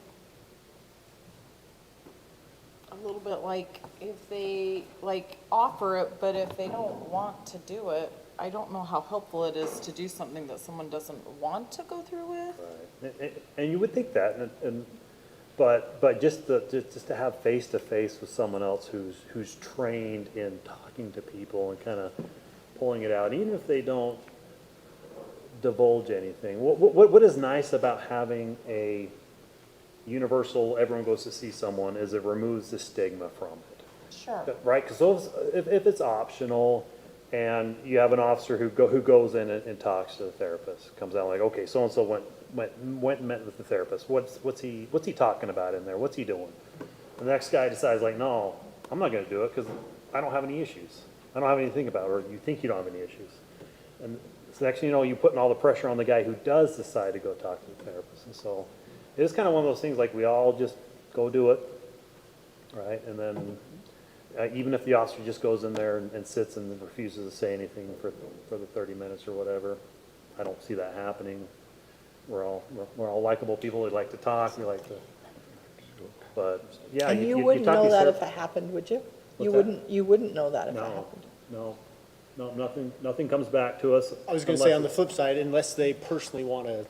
a little bit like, if they, like, offer it, but if they don't want to do it, I don't know how helpful it is to do something that someone doesn't want to go through with. Right. And you would think that, but just to have face-to-face with someone else who's trained in talking to people and kind of pulling it out, even if they don't divulge anything. What is nice about having a universal, everyone goes to see someone, is it removes the stigma from it. Sure. Right, because those, if it's optional, and you have an officer who goes in and talks to the therapist, comes out like, okay, so-and-so went and met with the therapist, what's he talking about in there, what's he doing? And the next guy decides like, no, I'm not gonna do it, because I don't have any issues, I don't have anything to think about, or you think you don't have any issues. And so next thing you know, you're putting all the pressure on the guy who does decide to go talk to the therapist, and so it is kind of one of those things, like, we all just go do it, right, and then even if the officer just goes in there and sits and refuses to say anything for the 30 minutes or whatever, I don't see that happening. We're all likable people, we like to talk, we like to, but, yeah. And you talk wouldn't to know that yourself- if it happened, would you? What's that? You wouldn't know that if it No, happened. no, nothing comes back to us. I was gonna say, on the flip side, unless they personally want to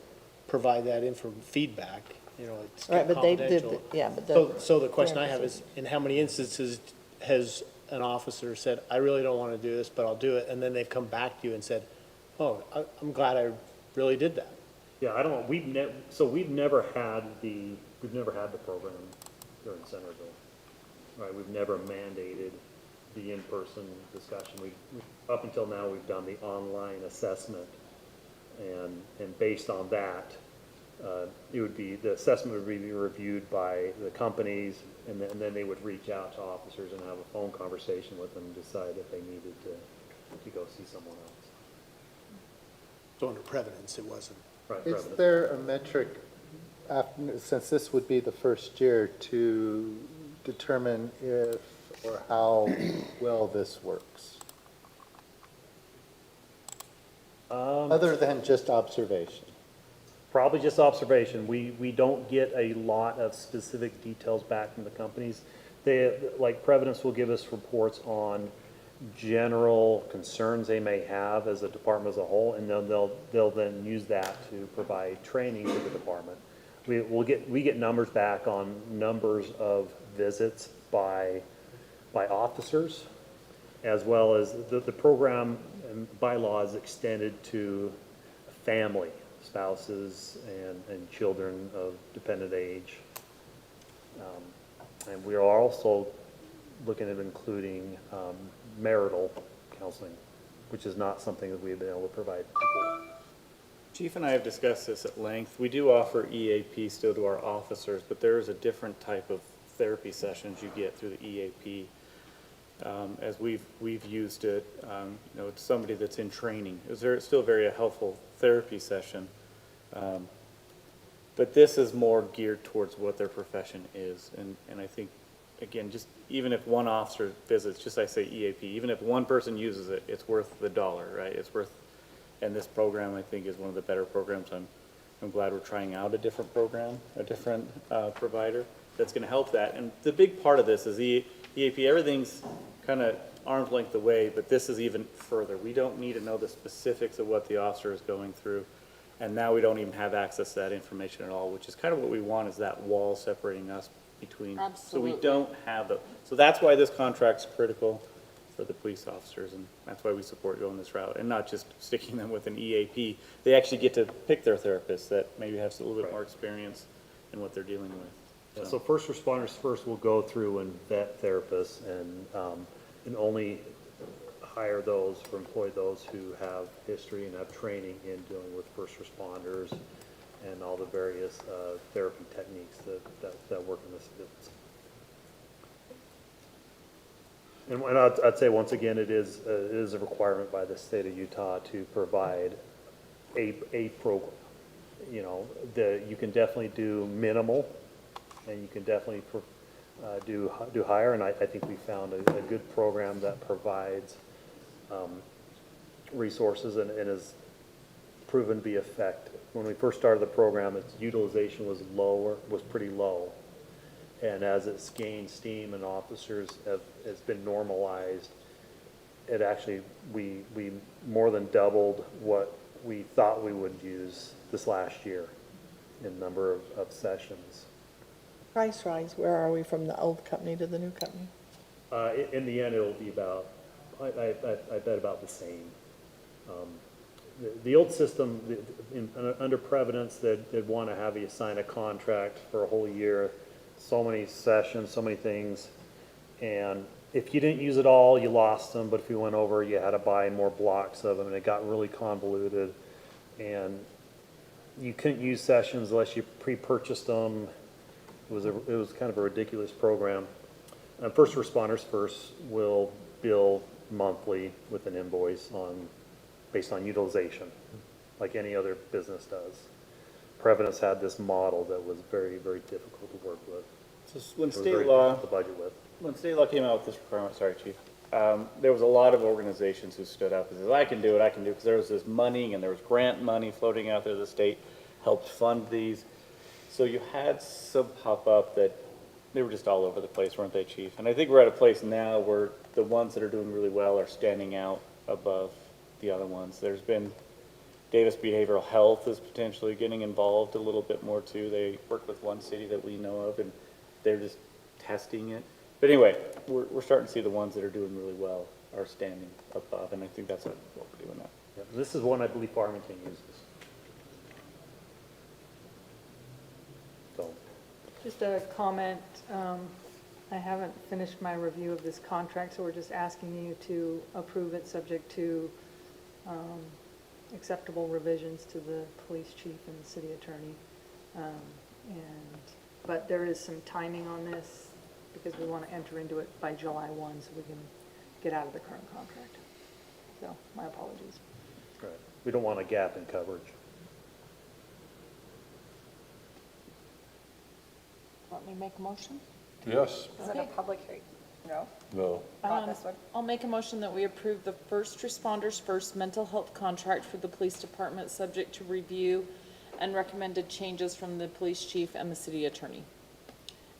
provide that feedback, it's Right, but they did, confidential. yeah, but So the question I have is, in how many instances has an officer said, I really don't want to do this, but I'll do it, and then they've come back to you and said, oh, I'm glad I really did that? Yeah, I don't know, we've never had the program during Centerville. Right, we've never mandated the in-person discussion. Up until now, we've done the online assessment, and based on that, the assessment would be reviewed by the companies, and then they would reach out to officers and have a phone conversation with them and decide if they needed to go see someone else. So under prevalence, it wasn't. Right, Is prevalent. there a metric, since this would be the first year, to determine if or how well this works? Other than just observation? Probably just observation. We don't get a lot of specific details back from the companies. They, like Previdence will give us reports on general concerns they may have as a department as a whole, and then they'll then use that to provide training to the department. We get numbers back on numbers of visits by officers, as well as the program and bylaws extended to family, spouses and children of dependent age. And we are also looking at including marital counseling, which is not something that we've been able to provide before. Chief and I have discussed this at length. We do offer EAP still to our officers, but there is a different type of therapy sessions you get through the EAP. As we've used it, it's somebody that's in training. It's still very a helpful therapy session. But this is more geared towards what their profession is. And I think, again, just even if one officer visits, just I say EAP, even if one person uses it, it's worth the dollar, right? It's worth, and this program, I think, is one of the better programs. I'm glad we're trying out a different program, a different provider that's going to help that. And the big part of this is EAP, everything's kind of arm's length away, but this is even further. We don't need to know the specifics of what the officer is going through. And now we don't even have access to that information at all, which is kind of what we want, is that wall separating us between. Absolutely. So we don't have the, so that's why this contract's critical for the police officers, and that's why we support going this route, and not just sticking them with an EAP. They actually get to pick their therapists that maybe have a little bit more experience in what they're dealing with. So first responders first will go through and vet therapists and only hire those or employ those who have history and have training in dealing with first responders and all the various therapy techniques that work in this field. And I'd say, once again, it is a requirement by the state of Utah to provide a program. You know, you can definitely do minimal, and you can definitely do higher, and I think we found a good program that provides resources and is proven to be effective. When we first started the program, its utilization was pretty low. And as it's gained steam and officers has been normalized, it actually, we more than doubled what we thought we would use this last year in number of sessions. Price rise, where are we from the old company to the new company? In the end, it'll be about, I bet about the same. The old system, under Previdence, they'd want to have you sign a contract for a whole year, so many sessions, so many things, and if you didn't use it all, you lost them, but if you went over, you had to buy more blocks of them, and it got really convoluted, and you couldn't use sessions unless you pre-purchased them. It was kind of a ridiculous program. First responders first will bill monthly with an invoice based on utilization, like any other business does. Previdence had this model that was very, very difficult to work with. So when It was state very law, difficult to budget with. when state law came out with this requirement, sorry, Chief, there was a lot of organizations who stood up and said, I can do it, because there was this money and there was grant money floating out there. The state helped fund these. So you had some pop up that they were just all over the place, weren't they, Chief? And I think we're at a place now where the ones that are doing really well are standing out above the other ones. There's been Davis Behavioral Health is potentially getting involved a little bit more too. They work with one city that we know of, and they're just testing it. But anyway, we're starting to see the ones that are doing really well are standing above, and I think that's what we're doing now. Yeah, this is one I believe Farmington uses. So, Just a comment, I haven't finished my review of this contract, so we're just asking you to approve it subject to acceptable revisions to the police chief and the city attorney. But there is some timing on this, because we want to enter into it by July 1, so we can get out of the current contract. So, my apologies. right. We don't want a gap in coverage. Want me to make a motion? Yes. Is it a public hearing? No? No. Not this one? I'll make a motion that we approve the First Responders First mental health contract for the police department, subject to review and recommended changes from the police chief and the city attorney.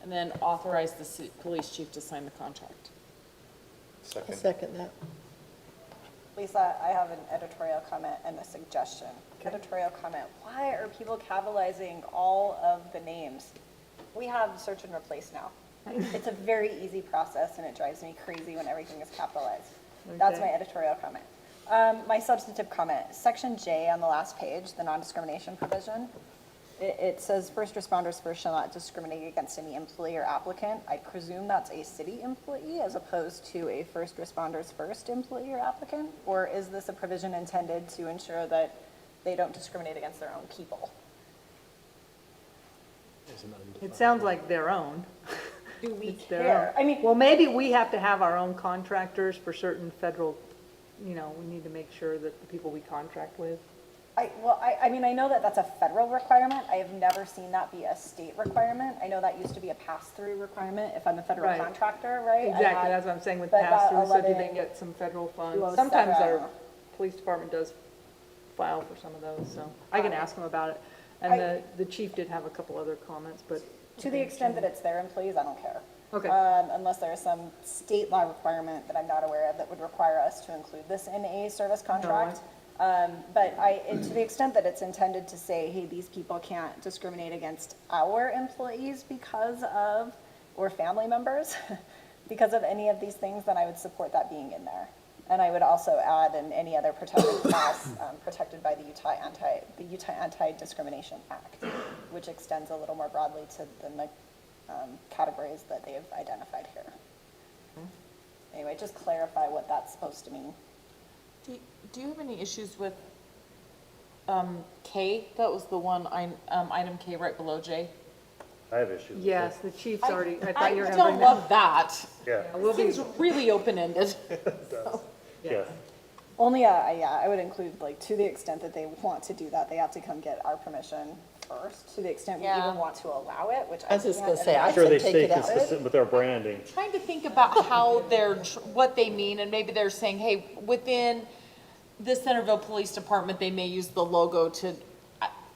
And then authorize the police chief to sign the contract. I'll second that. Lisa, I have an editorial comment and a suggestion. Editorial comment, why are people capitalizing all of the names? We have search and replace now. It's a very easy process, and it drives me crazy when everything is capitalized. That's my editorial comment. My substantive comment, section J on the last page, the non-discrimination provision, it says first responders first shall not discriminate against any employee or applicant. I presume that's a city employee as opposed to a first responders first employee or applicant? Or is this a provision intended to ensure that they don't discriminate against their own people? It sounds like their own. Do we It's their care? own. I mean, Well, maybe we have to have our own contractors for certain federal, we need to make sure that the people we contract with I mean, I know that that's a federal requirement. I have never seen that be a state requirement. I know that used to be a pass-through requirement if I'm a federal Right. contractor, right? I Exactly, had- that's what I'm saying with but that pass-through, so do they 11 get some federal funds? 207. Sometimes our police department does file for some of those, so I can ask them about it. And the chief did have a couple other comments, but. To the extent that it's their employees, I don't care. Okay. Unless there is some state law requirement that I'm not aware of that would require us to include this in a service contract. But to the extent that it's intended to say, hey, these people can't discriminate against our employees because of, or family members, because of any of these things, then I would support that being in there. And I would also add in any other protected class protected by the Utah Anti-Discrimination Act, which extends a little more broadly to the categories that they've identified here. Anyway, just clarify what that's supposed to mean. Do you have any issues with K? That was the one, item K right below J. I have issues with it. Yes, the chief's already, I thought you were I gonna don't bring that. love that. Yeah. It seems really open-ended. Yeah. Only, yeah, I would include, like, to the extent that they want to do that, they have to come get our permission first, to the extent we Yeah. even want to allow it, which I was just gonna say, can't I I'm sure they say take stay it out. consistent with their branding. Trying to think about how what they mean, and maybe they're saying, hey, within the Centerville Police Department, they may use the logo to,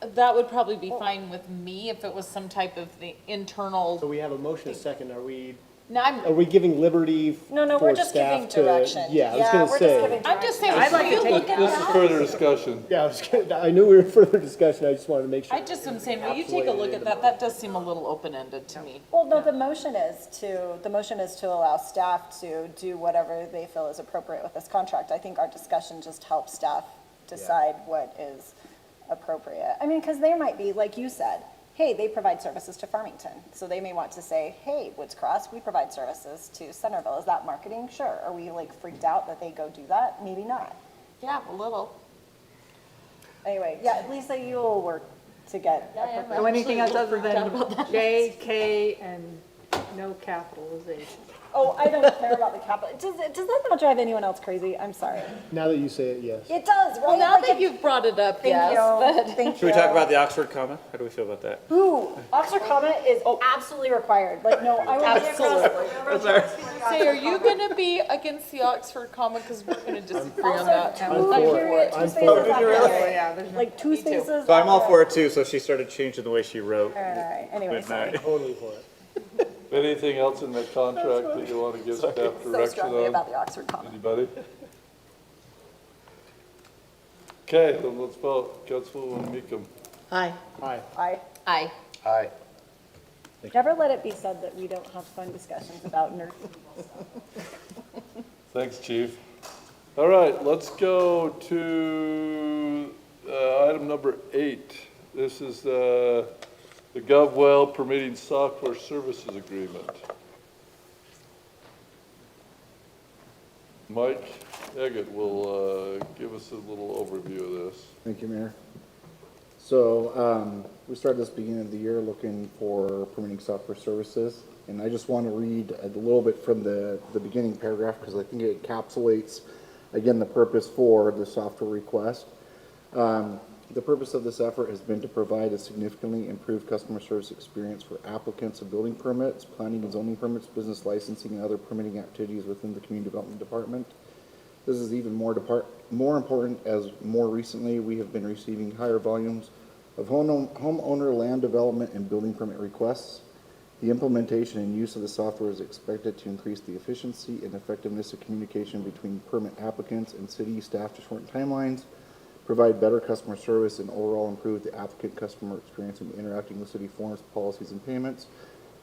that would probably be fine with me if it was some type of the So internal, we have a motion, a second, are we no, giving liberty No, we're for just giving staff to? direction. Yeah, I was gonna we're just say. giving I'm just saying, I'd like to will you take look at This is that? further discussion. Yeah, I knew we were in further discussion, I just wanted to make sure. I just am saying, will you take a look at that? That does seem a little open-ended to me. Well, no, the motion is to allow staff to do whatever they feel is appropriate with this contract. I think our discussion just helps staff decide what is appropriate. I mean, because there might be, like you said, hey, they provide services to Farmington. So they may want to say, hey, Woods Cross, we provide services to Centerville. Is that marketing? Sure. Are we like freaked out that they go do that? Maybe not. Yeah, a little. Anyway, yeah, Lisa, you'll work to get appropriate. So anything else other than J, K, and no capitalization? Oh, I don't care about the capital. Does that not drive anyone else crazy? I'm sorry. Now that you say it, yes. It does, right? Well, now Like, that you've brought it up, Thank yes, you. but. Thank you. Should we talk about the Oxford comma? How do we feel about that? Ooh, Oxford comma is absolutely required. Like, no, I want to Absolutely. Say, are you gonna be against the Oxford comma, because we're gonna disagree on that. Also, I'm two for period, it. two I'm spaces for it. after Oh, it. yeah, there's no. Like, two spaces. So I'm all after for it too, so she started changing the way she wrote. All right. Anyway, sorry. Midnight. Totally for it. Anything else in that contract that you want to give staff So direction strongly on? about the Oxford comma. Anybody? Okay, then let's vote. Councilwoman Meekum. Aye. Aye. Aye. Aye. Aye. Never let it be said that we don't have fun discussions about nursing. Thanks, Chief. All right, let's go to item number 8. This is the GovWell permitting software services agreement. Mike Eggett will give us a little overview of this. Thank you, Mayor. So we started this beginning of the year looking for permitting software services. And I just want to read a little bit from the beginning paragraph because I think it encapsulates, again, the purpose for the software request. The purpose of this effort has been to provide a significantly improved customer service experience for applicants of building permits, planning and zoning permits, business licensing, and other permitting activities within the Community Development Department. This is even more important as more recently we have been receiving higher volumes of homeowner land development and building permit requests. The implementation and use of the software is expected to increase the efficiency and effectiveness of communication between permit applicants and city staff to shorten timelines, provide better customer service, and overall improve the applicant customer experience in interacting with city forms, policies, and payments.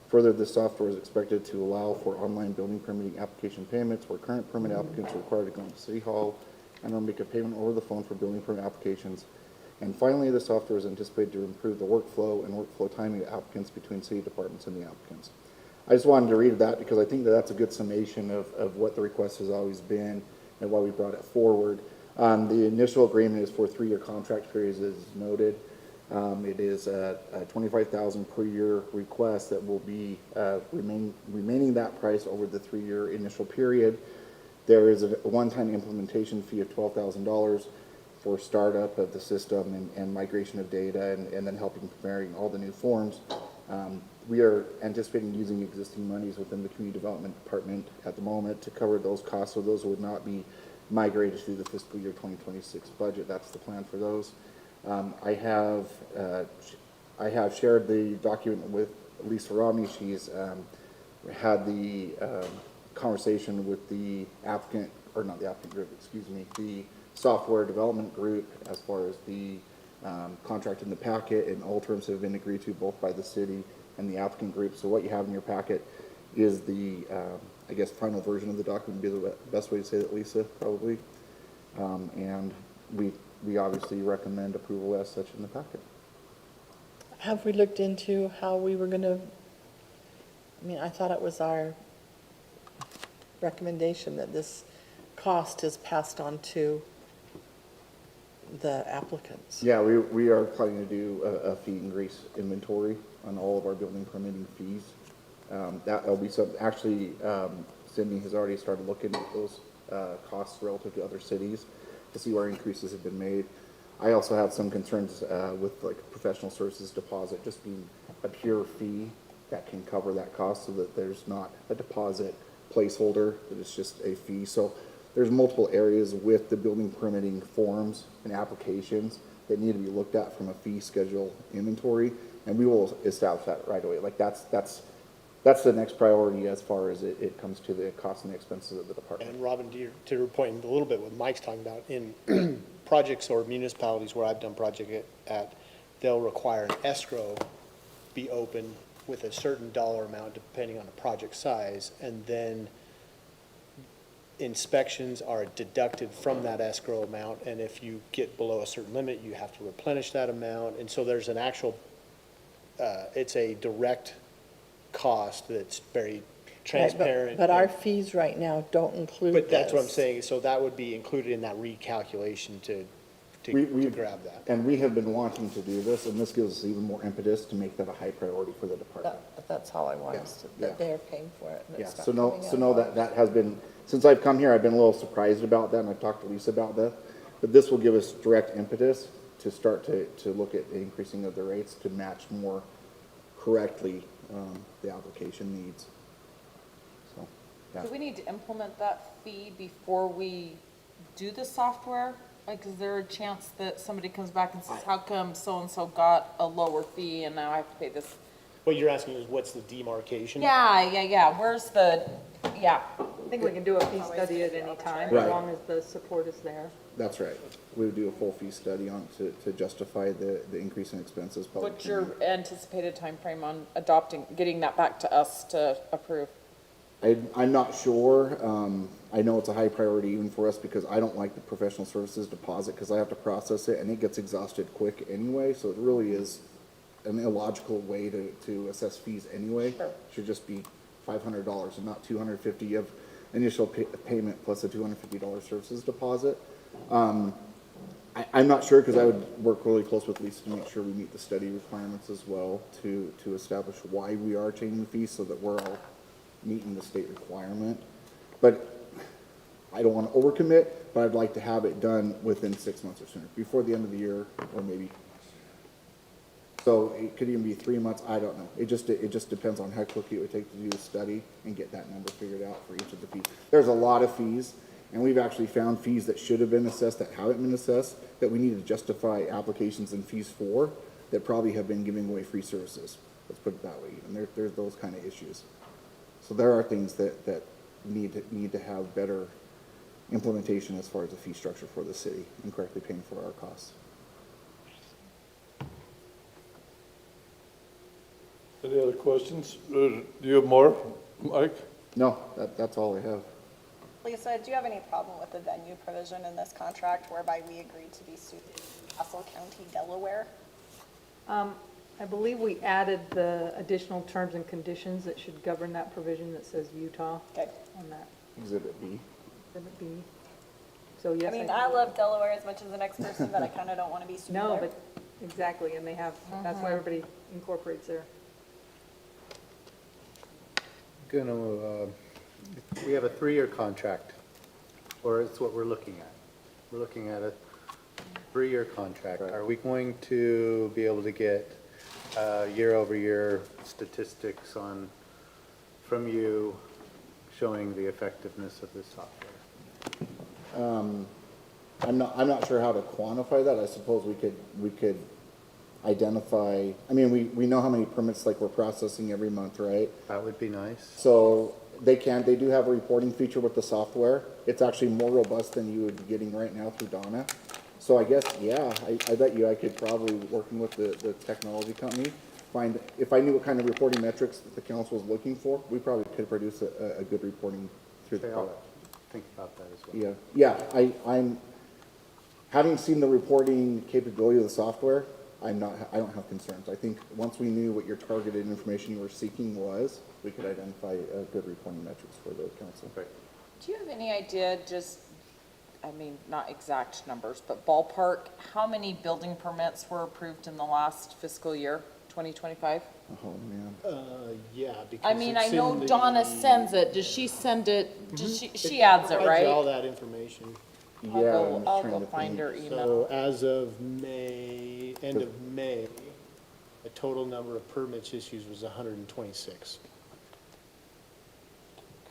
Further, this software is expected to allow for online building permitting application payments where current permit applicants are required to go into City Hall and or make a payment over the phone for building permit applications. And finally, the software is anticipated to improve the workflow and workflow timing of applicants between city departments and the applicants. I just wanted to read that because I think that that's a good summation of what the request has always been and why we brought it forward. The initial agreement is for 3-year contract periods, as noted. It is a $25,000 per year request that will be remaining that price over the 3-year initial period. There is a one-time implementation fee of $12,000 for startup of the system and migration of data and then helping preparing all the new forms. We are anticipating using existing monies within the community development department at the moment to cover those costs, so those would not be migrated through the fiscal year 2026 budget. That's the plan for those. I have shared the document with Lisa Romney. She's had the conversation with the applicant, or not the applicant group, excuse me, the software development group as far as the contract in the packet, and all terms have been agreed to both by the city and the applicant group. So what you have in your packet is the, I guess, final version of the document would be the best way to say that, Lisa, probably. And we obviously recommend approval as such in the packet. Have we looked into how we were gonna, I mean, I thought it was our recommendation that this cost is passed on to the applicants. Yeah, we are planning to do a fee increase inventory on all of our building permitting fees. That'll be some, actually, Cindy has already started looking at those costs relative to other cities to see where increases have been made. I also have some concerns with like professional services deposit just being a pure fee that can cover that cost, so that there's not a deposit placeholder, that it's just a fee. So there's multiple areas with the building permitting forms and applications that need to be looked at from a fee schedule inventory, and we will establish that right away. Like that's the next priority as far as it comes to the costs and the expenses of the department. And Robin, to your point, a little bit what Mike's talking about, in projects or municipalities where I've done project at, they'll require an escrow be open with a certain dollar amount depending on the project size, and then inspections are deducted from that escrow amount, and if you get below a certain limit, you have to replenish that amount, and so there's an actual, it's a direct cost that's very transparent. But our fees right now don't include But that's what I'm this. saying, so that would be included in that recalculation to grab that. And we have been wanting to do this, and this gives us even more impetus to make that a high priority for the department. That's all I want, is that they're paying for it. and Yeah, it's not so know, coming so out know of that ours. that has been, since I've come here, I've been a little surprised about that, and I've talked to Lisa about that. But this will give us direct impetus to start to look at the increasing of the rates to match more correctly the application needs. So, yeah. Do we need to implement that fee before we do the software? Like, is there a chance that somebody comes back and says, how come so-and-so got a lower fee and now I have to pay this? What you're asking is what's the demarcation? Yeah, where's the, yeah. I think we can do a fee study at any time, Right. as long as the support is there. That's right. We would do a full fee study on to justify the increase in expenses. public What's your opinion. anticipated timeframe on adopting, getting that back to us to approve? I'm not sure. I know it's a high priority even for us because I don't like the professional services deposit because I have to process it and it gets exhausted quick anyway. So it really is an illogical way to assess fees anyway. Sure. Should just be $500 and not $250 of initial payment plus a $250 services deposit. I'm not sure because I would work really close with Lisa to make sure we meet the study requirements as well to establish why we are changing the fees so that we're all meeting the state requirement. But I don't want to overcommit, but I'd like to have it done within 6 months or sooner, before the end of the year, or maybe. So it could even be 3 months, I don't know. It just depends on how quickly it would take to do the study and get that number figured out for each of the fees. There's a lot of fees, and we've actually found fees that should have been assessed that haven't been assessed, that we need to justify applications and fees for, that probably have been giving away free services. Let's put it that way. And there's those kind of issues. So there are things that need to have better implementation as far as the fee structure for the city and correctly paying for our costs. Any other questions? Do you have more, Mike? No, that's all I have. Lisa, do you have any problem with the venue provision in this contract whereby we agreed to be sued in Russell County, Delaware? I believe we added the additional terms and conditions that should govern that provision that says Utah on that. Exhibit B. Exhibit B. So yes. I mean, I love Delaware as much as the next person, but I kind of don't want to be sued No, there. but exactly, and they have, that's why everybody incorporates there. We have a 3-year contract, or it's what we're looking at. We're looking at a 3-year contract. Are we going to be able to get year-over-year statistics from you showing the effectiveness of this software? I'm not sure how to quantify that. I suppose we could identify, I mean, we know how many permits like we're processing every month, right? That would be nice. So they do have a reporting feature with the software. It's actually more robust than you would be getting right now through Donna. So I guess, yeah, I bet you I could probably, working with the technology company, find, if I knew what kind of reporting metrics that the council was looking for, we probably could produce a good reporting through the product. Think about that as well. Yeah, I'm, having seen the reporting capability of the software, I don't have concerns. I think once we knew what your targeted information you were seeking was, we could identify good reporting metrics for the council. Right. Do you have any idea, just, I mean, not exact numbers, but ballpark, how many building permits were approved in the last fiscal year, 2025? Oh, man. Yeah, because I mean, I it's in know the- Donna sends it. Does she send it? Does she adds it, provides you all right? that information. Yeah, I'm just I'll trying go to find think. her email. So as of end of May, the total number of permits issues was 126.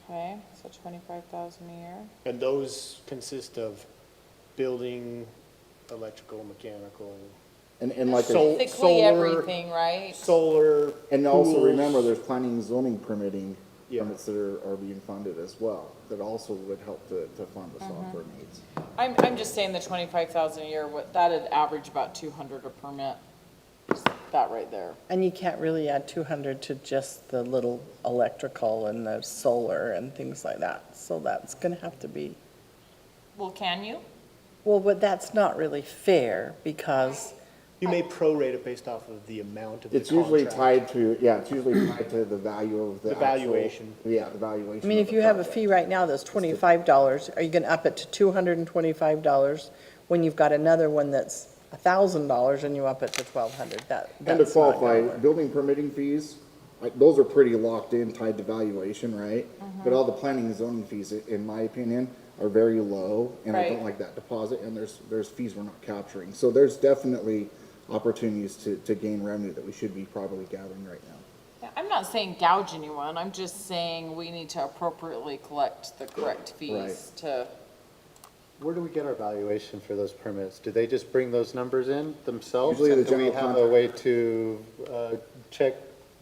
Okay, so 25,000 a year. And those consist of building, electrical, mechanical, And like, Basically solar, everything, right? solar. and also pools. remember, there's planning and zoning permitting Yeah. permits that are being funded as well, that also would help to fund the software needs. I'm just saying the 25,000 a year, that'd average about 200 a permit. Just that right there. And you can't really add 200 to just the little electrical and the solar and things like that. So that's going to have to be, Well, can you? well, but that's not really fair because You may prorate it based off of the amount of the It's usually contract. tied to, yeah, it's usually tied to the value of the The actual- valuation. Yeah, the valuation. I mean, of if the you have a project. fee right now that's $25, are you going to up it to $225 when you've got another one that's $1,000 and you up it to $1,200? And to That's not gonna qualify, work. building permitting fees, those are pretty locked in, tied to valuation, right? But all the planning and zoning fees, in my opinion, are very low, and I don't Right. like that deposit, and there's fees we're not capturing. So there's definitely opportunities to gain revenue that we should be probably gathering right now. Yeah, I'm not saying gouge anyone. I'm just saying we need to appropriately collect the correct fees Right. to. Where do we get our valuation for those permits? Do they just bring those numbers in themselves? Usually the And do we general have a way to check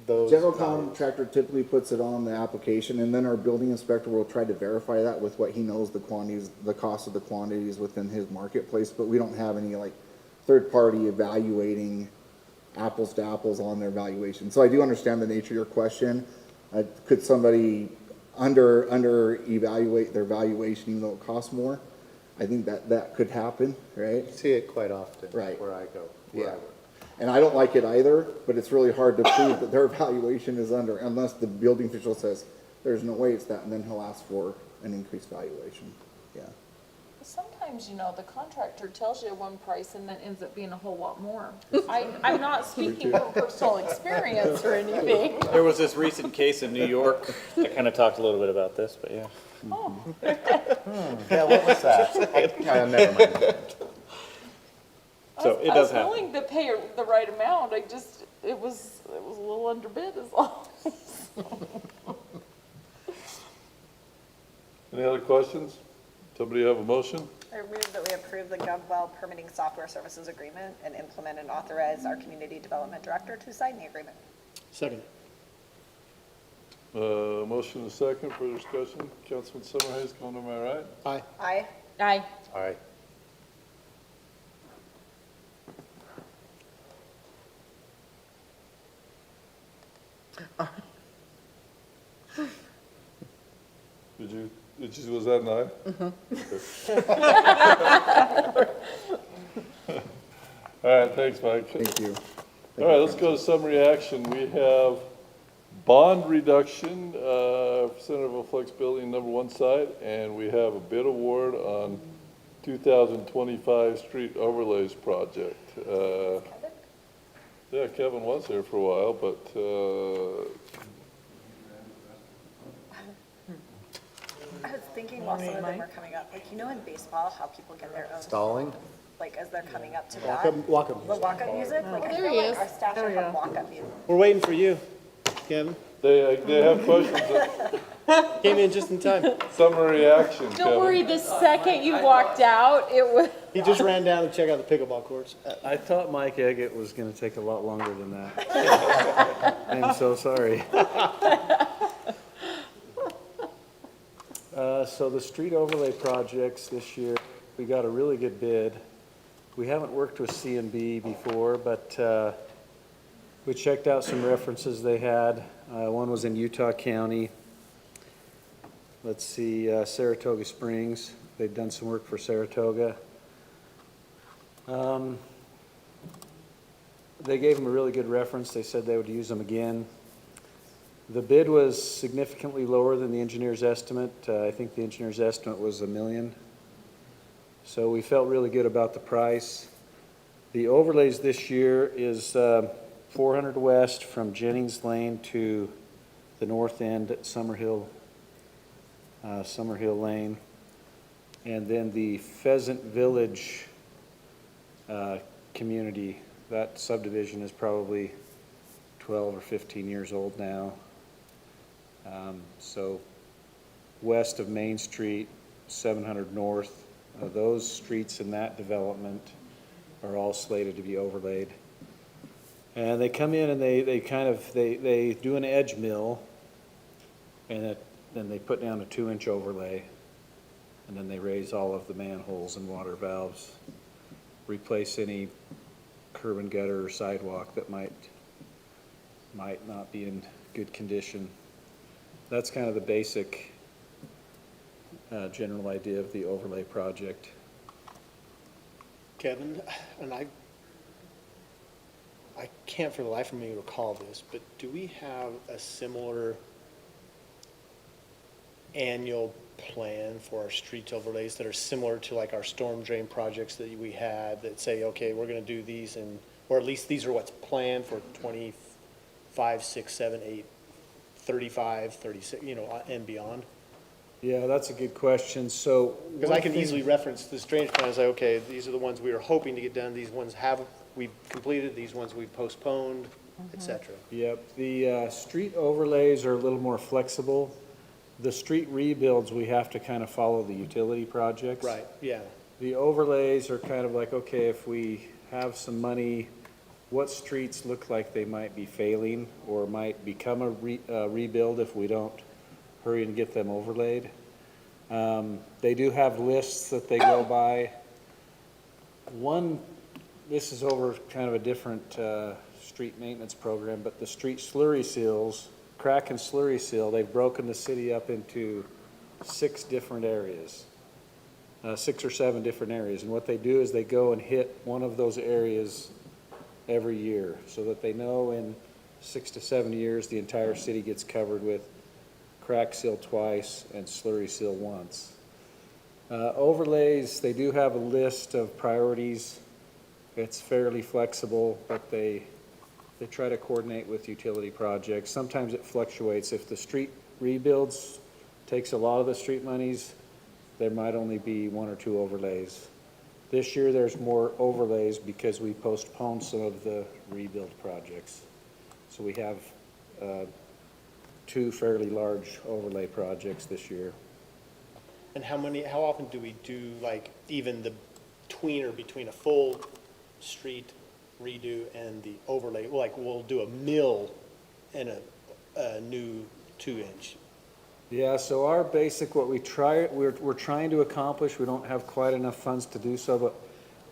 those? General values? contractor typically puts it on the application, and then our building inspector will try to verify that with what he knows the quantities, the cost of the quantities within his marketplace, but we don't have any like third-party evaluating apples to apples on their valuation. So I do understand the nature of your question. Could somebody under evaluate their valuation even though it costs more? I think that could happen, right? See it quite often. Right. Where I go. where I Yeah. work. And I don't like it either, but it's really hard to prove that their valuation is under, unless the building official says, there's no way it's that, and then he'll ask for an increased valuation, yeah. Sometimes, you know, the contractor tells you one price and then ends up being a whole lot more. I'm not speaking from personal experience or anything. There was this recent case in New York. I kind of talked a little bit about this, but yeah. Yeah, what was that? Never mind. So it does I happen. was willing to pay the right amount. It was a little underbid is all. Any other questions? Somebody have a motion? I move that we approve the GovWell permitting software services agreement and implement and authorize our community development director to sign the agreement. Second. Motion and a second for discussion. Councilman Summerhays, going to my right? Aye. Aye. Aye. All right. Was that an aye? All right, thanks, Mike. Thank you. All right, let's go to summary action. We have bond reduction, Centerville Flex Building number 1 site, and we have a bid award on 2025 street overlays project. Yeah, Kevin was here for a while, but, I was thinking while some of them were coming up, like, you know in baseball, how people get their own. Stalling? like, as they're coming up to Walk that. up, walk up. The walk-up music, like, I feel like our staff should have walk-up music. We're waiting for you, Kevin. They have questions, Came in just in time. summary action, Kevin. Don't worry, the second you walked out, it was. He just ran down to check out the pickleball courts. I thought Mike Eggett was gonna take a lot longer than that. I'm so sorry. So the street overlay projects this year, we got a really good bid. We haven't worked with C&B before, but we checked out some references they had. One was in Utah County. Let's see, Saratoga Springs. They've done some work for Saratoga. They gave them a really good reference. They said they would use them again. The bid was significantly lower than the engineer's estimate. I think the engineer's estimate was $1 million. So we felt really good about the price. The overlays this year is 400 west from Jennings Lane to the north end at Summerhill Lane. And then the Pheasant Village community, that subdivision is probably 12 or 15 years old now. So west of Main Street, 700 north, those streets in that development are all slated to be overlaid. And they come in and they do an edge mill, and then they put down a 2-inch overlay, and then they raise all of the manholes and water valves, replace any curb and gutter or sidewalk that might not be in good condition. That's kind of the basic general idea of the overlay project. Kevin, and I can't for the life of me recall this, but do we have a similar annual plan for our street overlays that are similar to like our storm drain projects that we had that say, okay, we're going to do these, and or at least these are what's planned for 25, 6, 7, 8, 35, 36, and beyond? Yeah, that's a good question. So Because I can easily reference this drainage plan and say, okay, these are the ones we were hoping to get done, these ones we've completed, these ones we've postponed, et cetera. Yep, the street overlays are a little more flexible. The street rebuilds, we have to kind of follow the utility projects. Right, yeah. The overlays are kind of like, okay, if we have some money, what streets look like they might be failing or might become a rebuild if we don't hurry and get them overlaid. They do have lists that they go by. This is over kind of a different street maintenance program, but the street slurry seals, crack and slurry seal, they've broken the city up into 6 different areas, 6 or 7 different areas. And what they do is they go and hit one of those areas every year so that they know in 6 to 7 years the entire city gets covered with crack seal twice and slurry seal once. Overlays, they do have a list of priorities. It's fairly flexible, but they try to coordinate with utility projects. Sometimes it fluctuates. If the street rebuilds takes a lot of the street monies, there might only be 1 or 2 overlays. This year there's more overlays because we postponed some of the rebuild projects. So we have 2 fairly large overlay projects this year. And how often do we do like even the tweener between a full street redo and the overlay? Like we'll do a mill and a new 2-inch. Yeah, so our basic, what we're trying to accomplish, we don't have quite enough funds to do so, but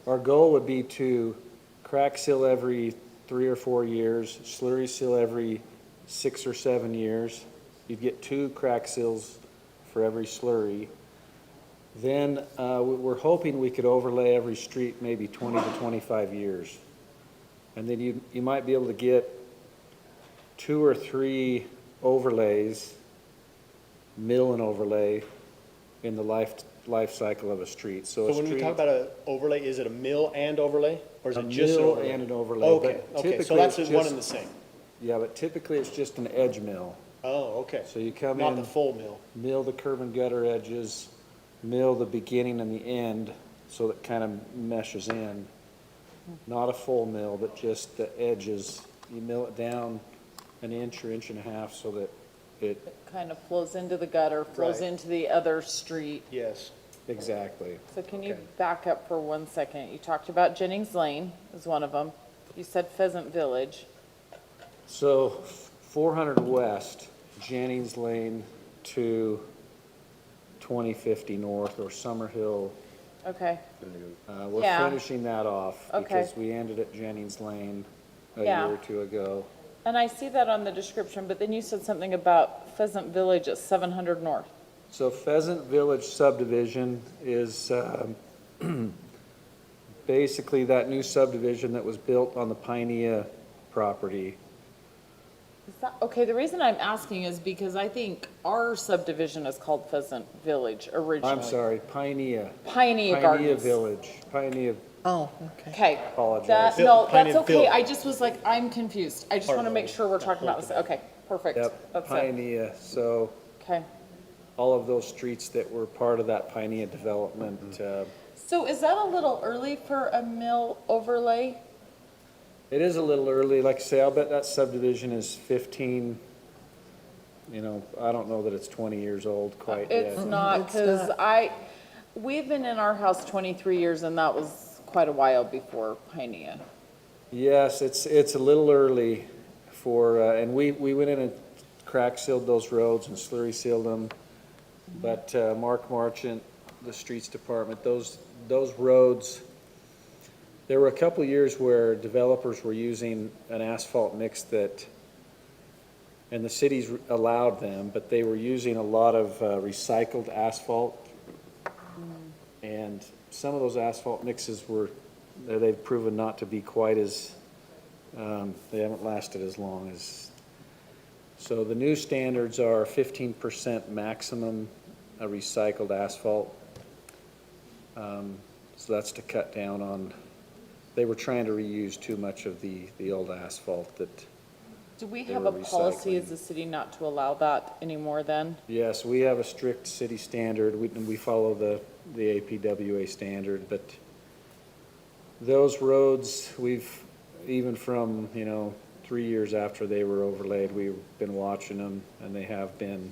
our goal would be to crack seal every 3 or 4 years, slurry seal every 6 or 7 years. You'd get 2 crack seals for every slurry. Then we're hoping we could overlay every street maybe 20 to 25 years. And then you might be able to get 2 or 3 overlays, mill and overlay, in the life cycle of a street. So when we talk about an overlay, is it a mill and overlay? Or is it just an mill overlay? and an overlay. Okay, but okay, so typically that's it's one just- and the same. Yeah, but typically it's just an edge mill. Oh, okay. So you come in. Not the full mill. Mill the curb and gutter edges, mill the beginning and the end, so that kind of meshes in. Not a full mill, but just the edges. You mill it down an inch or inch and a half so that it, Kind of flows into the gutter, flows Right. into the other street. Yes. exactly. So can you Okay. back up for 1 second? You talked about Jennings Lane as one of them. You said Pheasant Village. So 400 West, Jennings Lane to 2050 North or Summerhill. Okay, We're Yeah. finishing that off Okay. because we ended at Jennings Lane a Yeah. year or two ago. and I see that on the description, but then you said something about Pheasant Village at 700 North. So Pheasant Village subdivision is basically that new subdivision that was built on the Pinea property. Is that, okay, the reason I'm asking is because I think our subdivision is called Pheasant Village originally. I'm sorry, Pinea. Pinea Pinea Gardens. Village, Pinea, Oh, okay. Okay. apologize. That, Vil- no, that's Piney okay. Village. I just was like, I'm confused. I just Part want to of make the- sure we're that talking about whole this. Okay, perfect. Yep, That's it. Pinea, so Okay. all of those streets that were part of that Pinea development, So is that a little early for a mill overlay? it is a little early, like I say, I'll bet that subdivision is 15, I don't know that it's 20 years old quite yet. It's not, It's because not. we've been in our house 23 years and that was quite a while before Pinea. Yes, it's a little early for, and we went in and crack sealed those roads and slurry sealed them. But Mark Marchant, the streets department, those roads, there were a couple of years where developers were using an asphalt mix that, and the cities allowed them, but they were using a lot of recycled asphalt. And some of those asphalt mixes they've proven not to be quite as, they haven't lasted as long as. So the new standards are 15% maximum recycled asphalt. So that's to cut down on, they were trying to reuse too much of the old asphalt that, Do we They have were a policy recycling. as a city not to allow that anymore then? yes, we have a strict city standard, we follow the APWA standard, but those roads, even from, 3 years after they were overlaid, we've been watching them, and they have been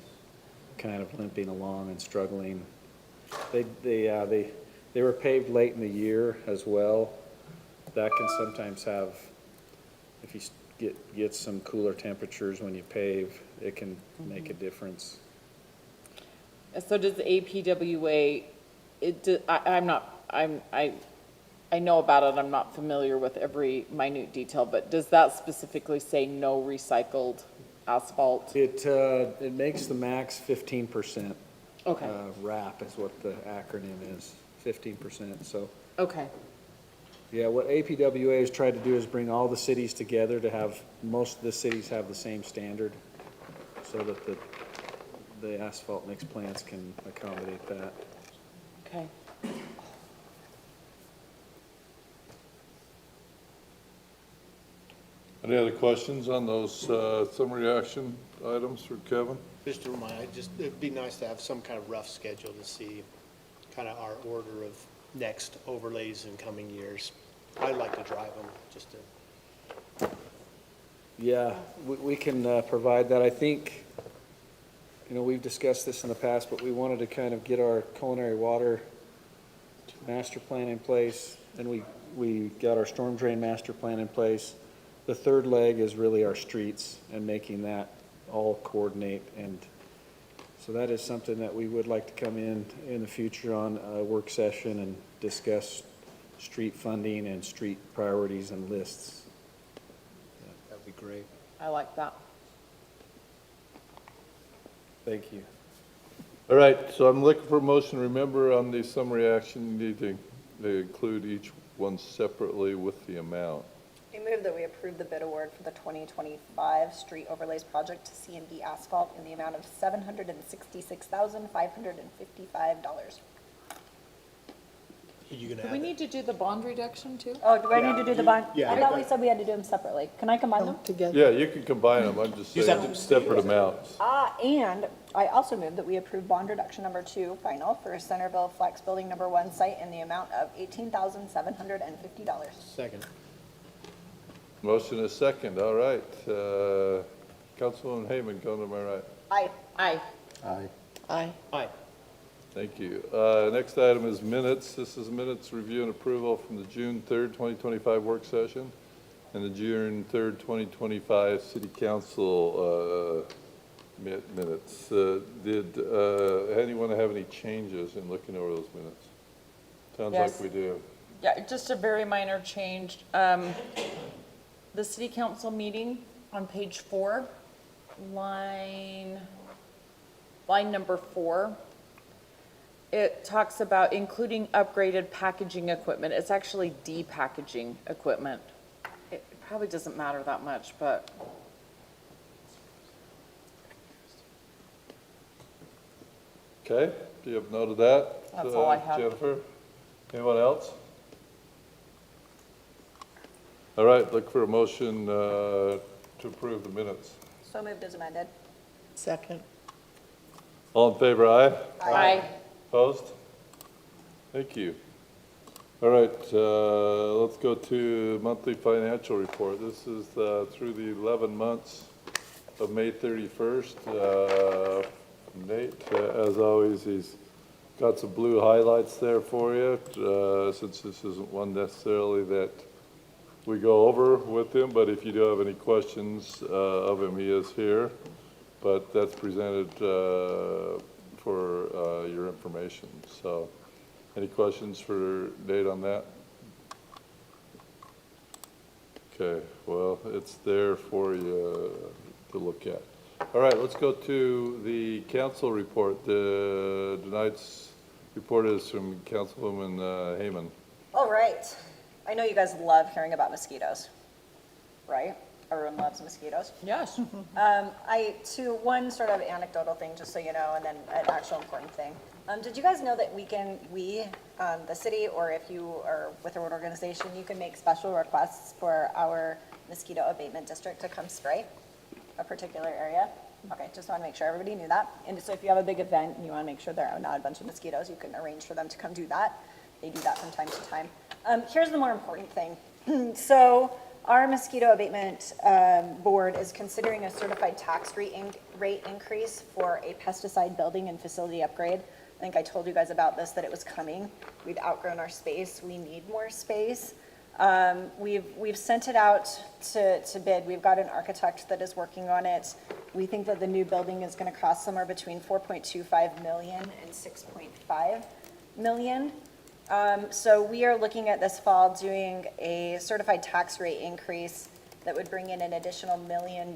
kind of limping along and struggling. They were paved late in the year as well. That can sometimes have, if you get some cooler temperatures when you pave, it can make a difference. So does the APWA, I know about it, I'm not familiar with every minute detail, but does that specifically say no recycled asphalt? It makes the max 15%. Okay. RAP is what the acronym is, 15%, so. Okay, Yeah, what APWA has tried to do is bring all the cities together to have, most of the cities have the same standard, so that the asphalt mix plants can accommodate that. okay. Any other questions on those summary action items for Kevin? Just to remind, it'd be nice to have some kind of rough schedule to see kind of our order of next overlays in coming years. I'd like to drive them, just to. Yeah, we can provide that. I think, we've discussed this in the past, but we wanted to kind of get our culinary water master plan in place, and we got our storm drain master plan in place. The third leg is really our streets and making that all coordinate, and so that is something that we would like to come in the future on a work session and discuss street funding and street priorities and lists. Yeah, that'd be great. I like that. Thank you. All right, so I'm looking for a motion. Remember, on the summary action, you need to include each one separately with the amount. I move that we approve the bid award for the 2025 street overlays project to C&D Asphalt in the amount of $766,555. you gonna Do have we it? need to do the bond reduction too? Oh, do I need to do the bond? Yeah. I thought we said we had to do them separately. Can I combine them? Together. Yeah, you can combine them, I'm just Just have saying to- separate amounts. And I also move that we approve bond reduction number 2 final for Centerville Flex Building number 1 site in the amount of $18,750. Second. Motion is second, all right. Councilwoman Hayman, go to my right. Aye. Aye. Aye. Aye. Aye. Thank you. Next item is minutes. This is minutes review and approval from the June 3rd, 2025 work session and the June 3rd, 2025 city council minutes. Did anyone have any changes in looking over those minutes? Sounds Yes. like we do. Yeah, just a very minor change. The city council meeting on page 4, line number 4. It talks about including upgraded packaging equipment. It's actually depackaging equipment. It probably doesn't matter that much, but Okay, do you have note of that? That's all I have. Jennifer? Anyone else? All right, look for a motion to approve the minutes. So moved as amended. Second. All in favor, aye? Aye. Opposed? Thank you. All right, let's go to monthly financial report. This is through the 11 months of May 31st. Nate, as always, he's got some blue highlights there for you, since this isn't one necessarily that we go over with him, but if you do have any questions of him, he is here. But that's presented for your information. So, any questions for Nate on that? Okay, well, it's there for you to look at. All right, let's go to the council report. Tonight's report is from Councilwoman Hayman. All right. I know you guys love hearing about mosquitoes, right? Everyone loves mosquitoes. yes. One sort of anecdotal thing, just so you know, and then an actual important thing. Did you guys know that the city, or if you are with an organization, you can make special requests for our mosquito abatement district to come spray a particular area? Okay, just want to make sure everybody knew that. And so if you have a big event and you want to make sure there are not a bunch of mosquitoes, you can arrange for them to come do that. They do that from time to time. Here's the more important thing. So our mosquito abatement board is considering a certified tax rate increase for a pesticide building and facility upgrade. I think I told you guys about this, that it was coming. We've outgrown our space. We need more space. We've sent it out to bid. We've got an architect that is working on it. We think that the new building is going to cost somewhere between $4.25 million and $6.5 million. So we are looking at this fall doing a certified tax rate increase that would bring in an additional $1 million.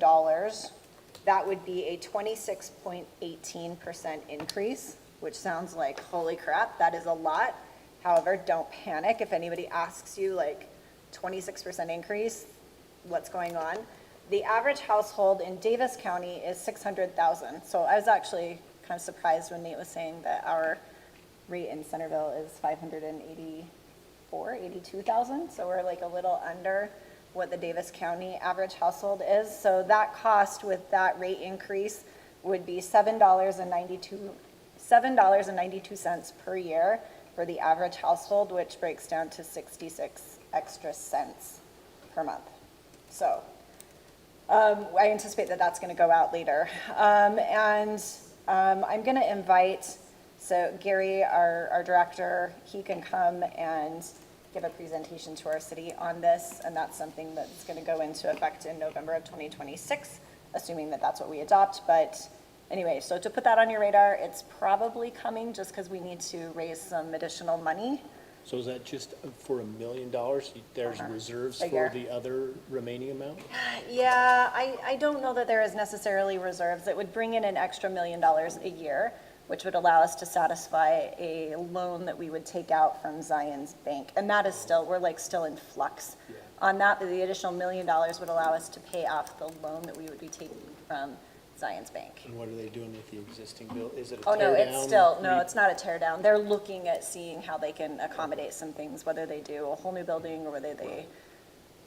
That would be a 26.18% increase, which sounds like, holy crap, that is a lot. However, don't panic if anybody asks you, like, 26% increase, what's going on? The average household in Davis County is $600,000. So I was actually kind of surprised when Nate was saying that our rate in Centerville is $582,000. So we're like a little under what the Davis County average household is. So that cost with that rate increase would be $7.92 per year for the average household, which breaks down to 66 extra cents per month. So I anticipate that that's going to go out later. I'm going to invite, so Gary, our director, he can come and give a presentation to our city on this, and that's something that's going to go into effect in November of 2026, assuming that that's what we adopt. But anyway, so to put that on your radar, it's probably coming just because we need to raise some additional money. So is that just for $1 million? There's reserves A for year. the other remaining amount? Yeah, I don't know that there is necessarily reserves. It would bring in an extra $1 million a year, which would allow us to satisfy a loan that we would take out from Zion's Bank. And that is still, we're like still in flux. On that, the additional $1 million would allow us to pay off the loan that we would be taking from Zions Bank. And what are they doing with the existing build? Is it a Oh, no, tear it's down? still, no, it's not a tear down. They're looking at seeing how they can accommodate some things, whether they do a whole new building or whether they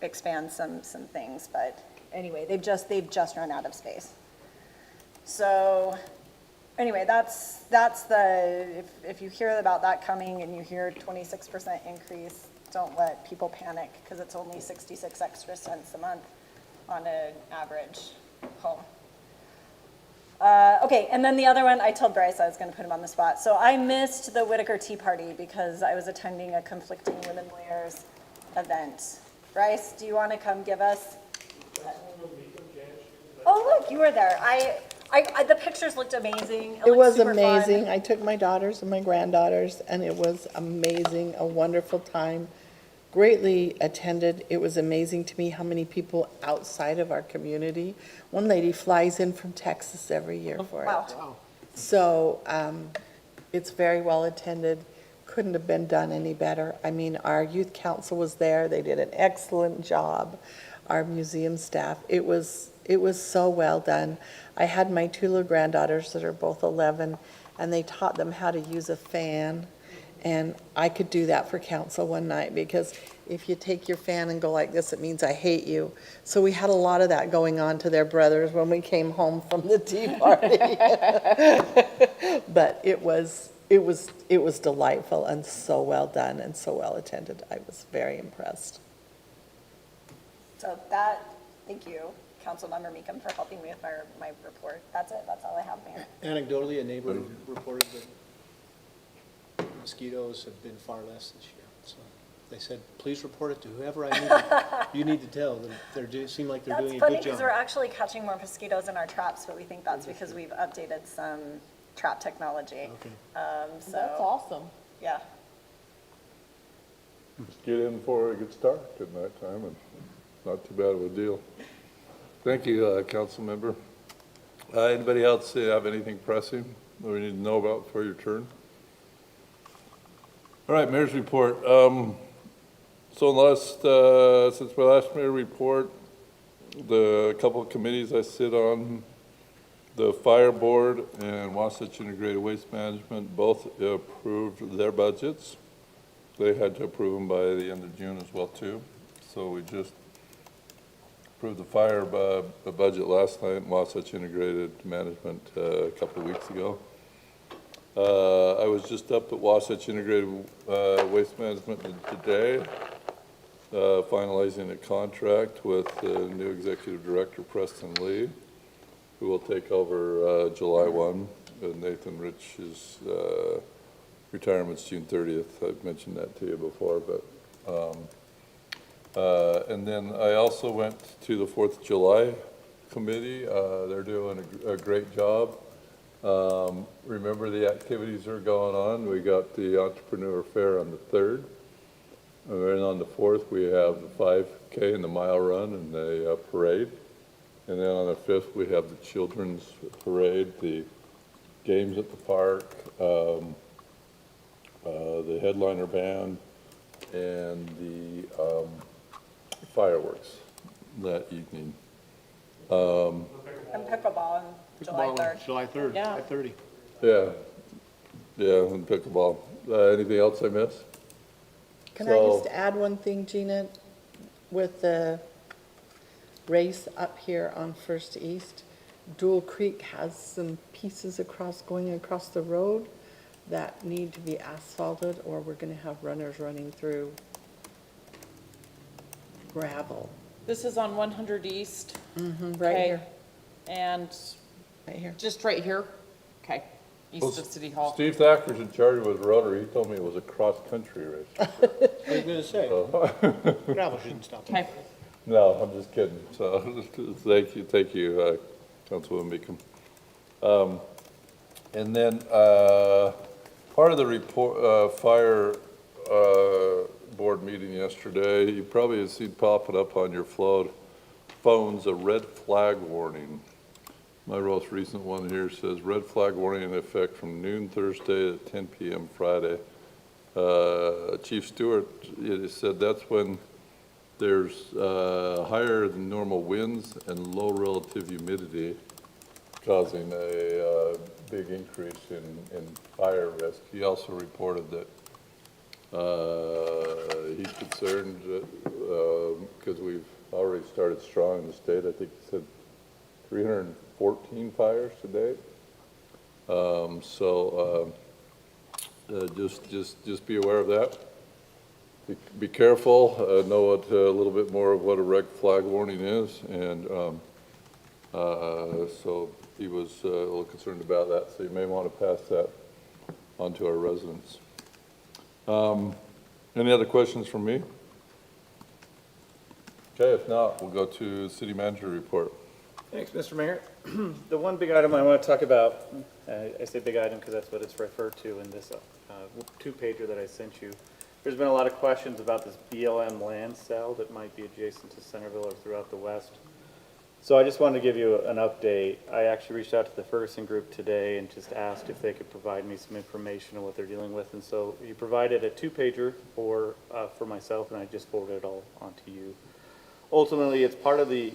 expand some things. But anyway, they've just run out of space. So anyway, that's if you hear about that coming and you hear 26% increase, don't let people panic, because it's only 66 extra cents a month on an average home. Okay, and then the other one, I told Bryce I was going to put him on the spot. So I missed the Whitaker Tea Party because I was attending a conflicting women lawyers event. Bryce, do you want to come give us? Oh, look, you were there. The pictures looked amazing. It looked was super fun. amazing. I took my daughters and my granddaughters, and it was amazing, a wonderful time. Greatly attended. It was amazing to me how many people outside of our community. One lady flies in from Texas every year for it. Wow. So it's very well attended. Couldn't have been done any better. I mean, our youth council was there. They did an excellent job. Our museum staff. It was so well done. I had my two little granddaughters that are both 11, and they taught them how to use a fan. And I could do that for council one night, because if you take your fan and go like this, it means I hate you. So we had a lot of that going on to their brothers when we came home from the tea party. But it was delightful and so well done and so well attended. I was very impressed. So thank you, Councilmember Meekum, for helping me with my report. That's it. That's all I have, Mayor. Anecdotally, a neighbor reported that mosquitoes have been far less this year. So they said, please report it to whoever you need to tell. They seem like they're doing a That's funny, good because job. we're actually catching more mosquitoes in our traps, but we think that's because we've updated some trap technology. Okay. So That's awesome. yeah. Just get in before it gets dark at night time, and not too bad of a deal. Thank you, council member. Anybody else have anything pressing that we need to know about before your turn? All right, mayor's report. So since my last mayor report, the couple of committees I sit on, the fire board and Wasatch Integrated Waste Management, both approved their budgets. They had to approve them by the end of June as well too. So we just approved the fire budget last night, and Wasatch Integrated Management a couple of weeks ago. I was just up at Wasatch Integrated Waste Management today, finalizing a contract with the new executive director, Preston Lee, who will take over July 1. Nathan Rich's retirement's June 30th. I've mentioned that to you before, but and then I also went to the 4th of July committee. They're doing a great job. Remember, the activities are going on. We got the entrepreneur fair on the 3rd. And then on the 4th, we have the 5K and the mile run and the parade. And then on the 5th, we have the children's parade, the games at the park, the headliner band, and the fireworks that evening. And pickleball on July 3rd. July 3rd, Yeah. 5:30. Yeah, and pickleball. Anything else I missed? Can I just add one thing, Gina? With the race up here on First East, Dual Creek has some pieces going across the road that need to be asphalted, or we're gonna have runners running through gravel. This is on 100 East. Right Okay. here, And right here. just right here? Okay, east of City Hall. Steve Thacker's in charge with Rotary. He told me it was a cross-country race. I was gonna say, gravel shouldn't stop. Okay. No, I'm just kidding. So, thank you, Councilwoman Meekum. And then, part of the report, fire, board meeting yesterday, you probably have seen popping up on your phones, a red flag warning. My most recent one here says, red flag warning in effect from noon Thursday to 10 p.m. Friday. Chief Stewart said that's when there's higher than normal winds and low relative humidity causing a big increase in fire risk. He also reported that he's concerned because we've already started strong in the state. I think he said 314 fires to date. Just be aware of that. Be careful. Know what, a little bit more of what a red flag warning is, and so he was a little concerned about that. So you may want to pass that on to our residents. Any other questions from me? Okay, if not, we'll go to city manager report. Thanks, Mr. Mayor. The one big item I want to talk about, I say big item because that's what it's referred to in this two-pager that I sent you. There's been a lot of questions about this BLM land sale that might be adjacent to Centerville or throughout the west. So I just wanted to give you an update. I actually reached out to the Ferguson group today and just asked if they could provide me some information on what they're dealing with. And so he provided a two-pager for myself, and I just forwarded it all onto you. Ultimately, it's part of the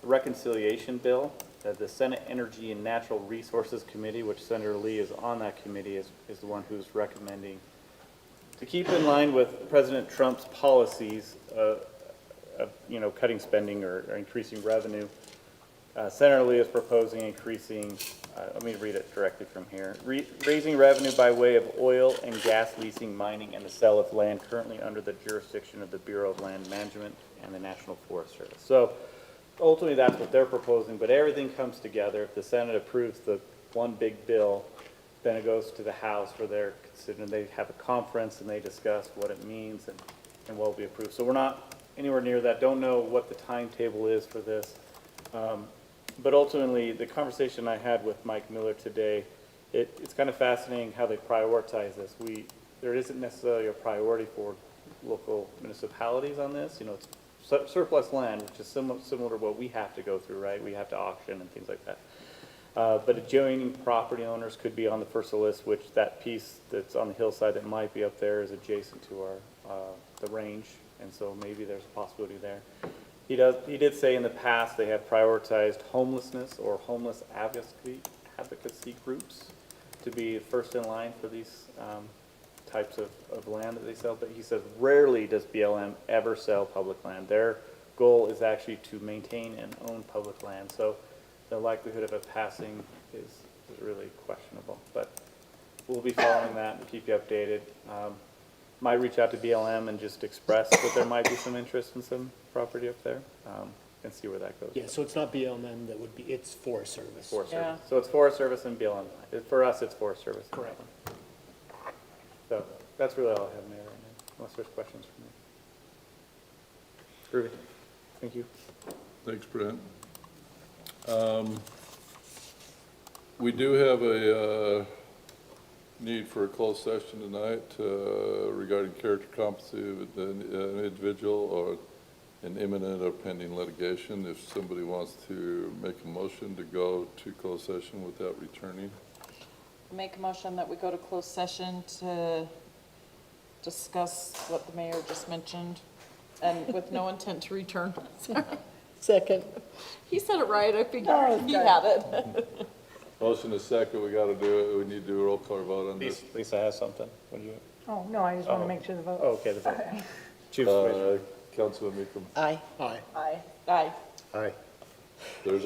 reconciliation bill that the Senate Energy and Natural Resources Committee, which Senator Lee is on that committee, is the one who's recommending. To keep in line with President Trump's policies of cutting spending or increasing revenue, Senator Lee is proposing increasing, let me read it directly from here, raising revenue by way of oil and gas leasing, mining, and the sale of land currently under the jurisdiction of the Bureau of Land Management and the National Forest Service. So ultimately, that's what they're proposing, but everything comes together. If the Senate approves the one big bill, then it goes to the House for their consideration. They have a conference and they discuss what it means and what will be approved. So we're not anywhere near that. Don't know what the timetable is for this. But ultimately, the conversation I had with Mike Miller today, it's kind of fascinating how they prioritize this. There isn't necessarily a priority for local municipalities on this. It's surplus land, which is similar to what we have to go through, right? We have to auction and things like that. But adjoining property owners could be on the first list, which that piece that's on the hillside that might be up there is adjacent to the range, and so maybe there's a possibility there. He did say in the past they have prioritized homelessness or homeless advocacy groups to be first in line for these types of land that they sell, but he says rarely does BLM ever sell public land. Their goal is actually to maintain and own public land, so the likelihood of it passing is really questionable, but we'll be following that and keep you updated. Might reach out to BLM and just express that there might be some interest in some property up there and see where that goes. Yeah, so it's not BLM that would be, it's Forest Service. Forest Yeah. Service. So it's Forest Service and BLM. For us, it's Forest Service. Correct. So that's really all I have, Mayor, right now, unless there's questions for me. Groovy. Thank you. Thanks, Brent. We do have a need for a closed session tonight regarding character competency of an individual or an imminent or pending litigation. If somebody wants to make a motion to go to closed session without returning. Make a motion that we go to closed session to discuss what the mayor just mentioned, and with no intent to return. Second. He said it right, I Oh, figured he had it. Motion is second, we gotta do it, we need to do a roll call vote on this. Lisa has something. What do you? Oh, no, I just want to make sure the vote. Oh, okay, the vote. Chief. Councilman Meekum. Aye. Aye. Aye. Aye. Aye. There's